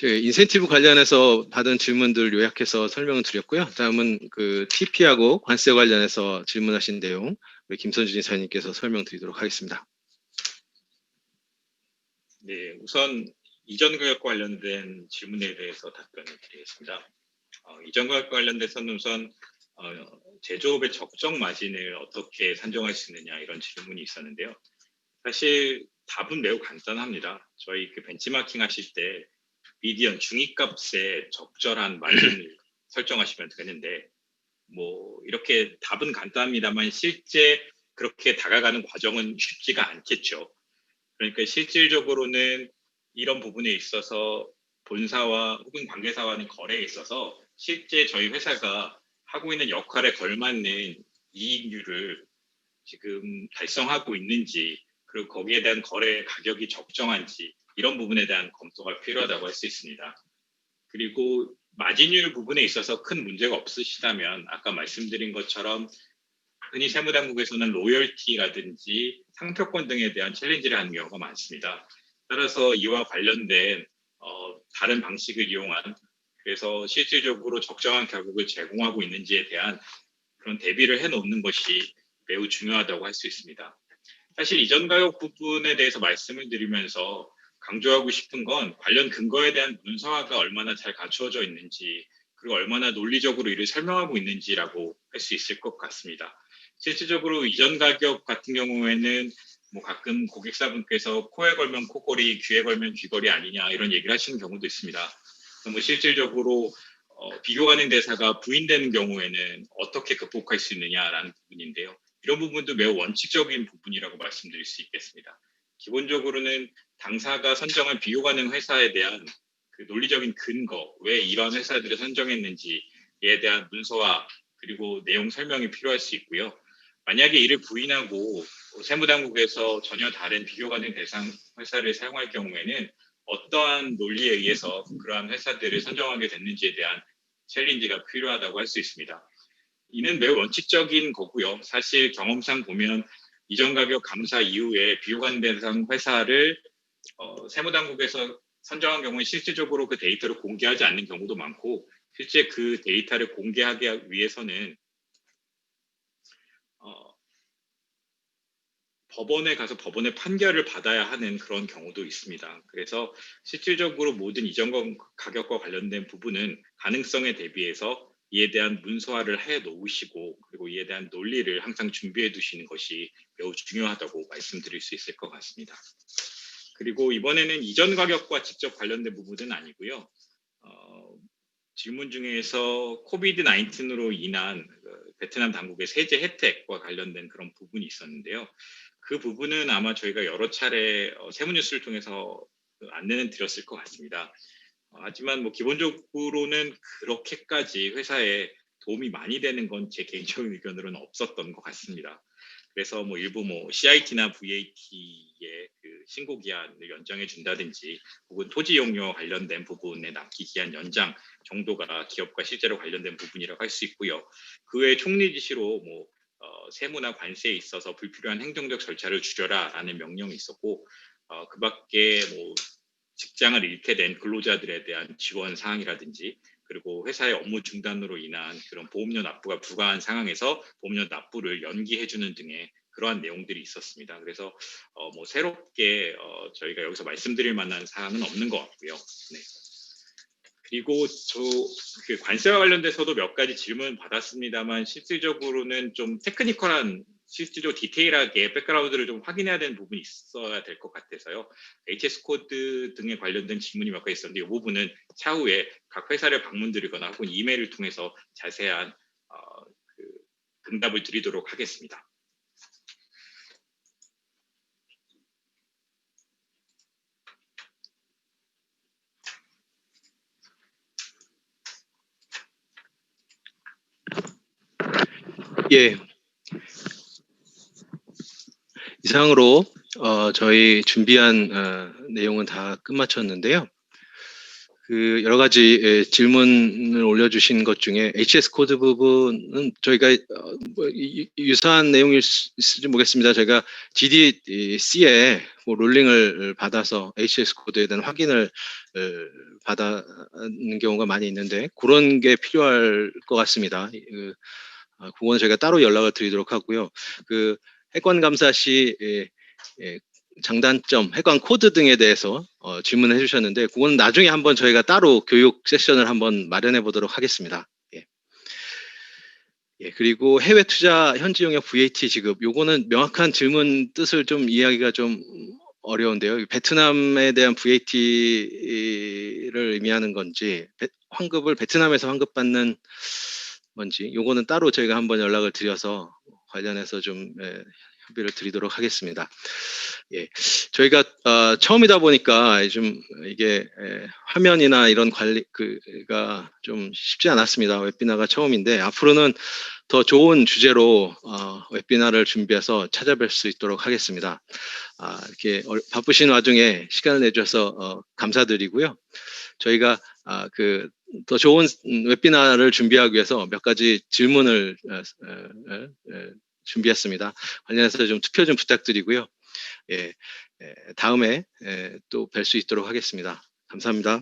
인센티브 관련해서 받은 질문들 요약해서 설명을 드렸고요. 다음은 그 TP하고 관세 관련해서 질문하신 내용 우리 김선준 이사님께서 설명드리도록 하겠습니다. 네, 우선 이전 가격과 관련된 질문에 대해서 답변을 드리겠습니다. 이전 가격과 관련돼서는 우선 제조업의 적정 마진을 어떻게 산정할 수 있느냐 이런 질문이 있었는데요. 사실 답은 매우 간단합니다. 저희 그 벤치마킹 하실 때 미디언 중위값에 적절한 마진을 설정하시면 되는데 뭐 이렇게 답은 간단합니다만 실제 그렇게 다가가는 과정은 쉽지가 않겠죠. 그러니까 실질적으로는 이런 부분에 있어서 본사와 혹은 관계사와는 거래에 있어서 실제 저희 회사가 하고 있는 역할에 걸맞는 이익률을 지금 달성하고 있는지 그리고 거기에 대한 거래 가격이 적정한지 이런 부분에 대한 검토가 필요하다고 할 수 있습니다. 그리고 마진율 부분에 있어서 큰 문제가 없으시다면 아까 말씀드린 것처럼 흔히 세무당국에서는 로열티라든지 상표권 등에 대한 챌린지를 하는 경우가 많습니다. 따라서 이와 관련된 다른 방식을 이용한 그래서 실질적으로 적정한 가격을 제공하고 있는지에 대한 그런 대비를 해놓는 것이 매우 중요하다고 할 수 있습니다. 사실 이전 가격 부분에 대해서 말씀을 드리면서 강조하고 싶은 건 관련 근거에 대한 문서화가 얼마나 잘 갖추어져 있는지 그리고 얼마나 논리적으로 이를 설명하고 있는지라고 할 수 있을 것 같습니다. 실질적으로 이전 가격 같은 경우에는 뭐 가끔 고객사분께서 코에 걸면 코걸이, 귀에 걸면 귀걸이 아니냐 이런 얘기를 하시는 경우도 있습니다. 뭐 실질적으로 비교 가능 대사가 부인되는 경우에는 어떻게 극복할 수 있느냐라는 부분인데요. 이런 부분도 매우 원칙적인 부분이라고 말씀드릴 수 있겠습니다. 기본적으로는 당사가 선정한 비교 가능 회사에 대한 그 논리적인 근거, 왜 이러한 회사들을 선정했는지에 대한 문서화 그리고 내용 설명이 필요할 수 있고요. 만약에 이를 부인하고 세무당국에서 전혀 다른 비교 가능 대상 회사를 사용할 경우에는 어떠한 논리에 의해서 그러한 회사들을 선정하게 됐는지에 대한 챌린지가 필요하다고 할 수 있습니다. 이는 매우 원칙적인 거고요. 사실 경험상 보면 이전 가격 감사 이후에 비교 가능 대상 회사를 세무당국에서 선정한 경우에 실질적으로 그 데이터를 공개하지 않는 경우도 많고 실제 그 데이터를 공개하기 위해서는 법원에 가서 법원의 판결을 받아야 하는 그런 경우도 있습니다. 그래서 실질적으로 모든 이전 가격과 관련된 부분은 가능성에 대비해서 이에 대한 문서화를 해 놓으시고 그리고 이에 대한 논리를 항상 준비해 두시는 것이 매우 중요하다고 말씀드릴 수 있을 것 같습니다. 그리고 이번에는 이전 가격과 직접 관련된 부분은 아니고요. 질문 중에서 코비드 19으로 인한 베트남 당국의 세제 혜택과 관련된 그런 부분이 있었는데요. 그 부분은 아마 저희가 여러 차례 세무뉴스를 통해서 안내는 드렸을 것 같습니다. 하지만 뭐 기본적으로는 그렇게까지 회사에 도움이 많이 되는 건 제 개인적인 의견으로는 없었던 것 같습니다. 그래서 뭐 일부 뭐 CIT나 VAT의 그 신고 기한을 연장해 준다든지 혹은 토지 이용료 관련된 부분의 납기 기한 연장 정도가 기업과 실제로 관련된 부분이라고 할 수 있고요. 그 외에 총리 지시로 뭐 세무나 관세에 있어서 불필요한 행정적 절차를 줄여라라는 명령이 있었고 그 밖에 뭐 직장을 잃게 된 근로자들에 대한 지원 사항이라든지 그리고 회사의 업무 중단으로 인한 그런 보험료 납부가 불가한 상황에서 보험료 납부를 연기해주는 등의 그러한 내용들이 있었습니다. 그래서 뭐 새롭게 저희가 여기서 말씀드릴 만한 사항은 없는 것 같고요. 네. 그리고 그 관세와 관련돼서도 몇 가지 질문 받았습니다만 실질적으로는 좀 테크니컬한 실질적으로 디테일하게 백그라운드를 좀 확인해야 되는 부분이 있어야 될 것 같아서요. HS 코드 등에 관련된 질문이 몇 가지 있었는데 이 부분은 차후에 각 회사를 방문드리거나 혹은 이메일을 통해서 자세한 그 응답을 드리도록 하겠습니다. 예, 이상으로 저희 준비한 내용은 다 끝마쳤는데요. 그 여러 가지 질문을 올려주신 것 중에 HS 코드 부분은 저희가 유사한 내용일지 모르겠습니다. 제가 GDC에 뭐 롤링을 받아서 HS 코드에 대한 확인을 받는 경우가 많이 있는데 그런 게 필요할 것 같습니다. 그거는 저희가 따로 연락을 드리도록 하고요. 그 해관 감사 시 장단점, 해관 코드 등에 대해서 질문해 주셨는데 그건 나중에 한번 저희가 따로 교육 세션을 한번 마련해 보도록 하겠습니다. 예. 예, 그리고 해외 투자 현지 용역 VAT 지급 요거는 명확한 질문 뜻을 좀 이해하기가 좀 어려운데요. 베트남에 대한 VAT를 의미하는 건지 환급을 베트남에서 환급받는 건지 요거는 따로 저희가 한번 연락을 드려서 관련해서 좀 협의를 드리도록 하겠습니다. 예, 저희가 처음이다 보니까 좀 이게 화면이나 이런 관리가 좀 쉽지 않았습니다. 웹비나가 처음인데 앞으로는 더 좋은 주제로 웹비나를 준비해서 찾아뵐 수 있도록 하겠습니다. 이렇게 바쁘신 와중에 시간을 내주셔서 감사드리고요. 저희가 더 좋은 웹비나를 준비하기 위해서 몇 가지 질문을 준비했습니다. 관련해서 좀 투표 좀 부탁드리고요. 예, 다음에 또 뵐 수 있도록 하겠습니다. 감사합니다.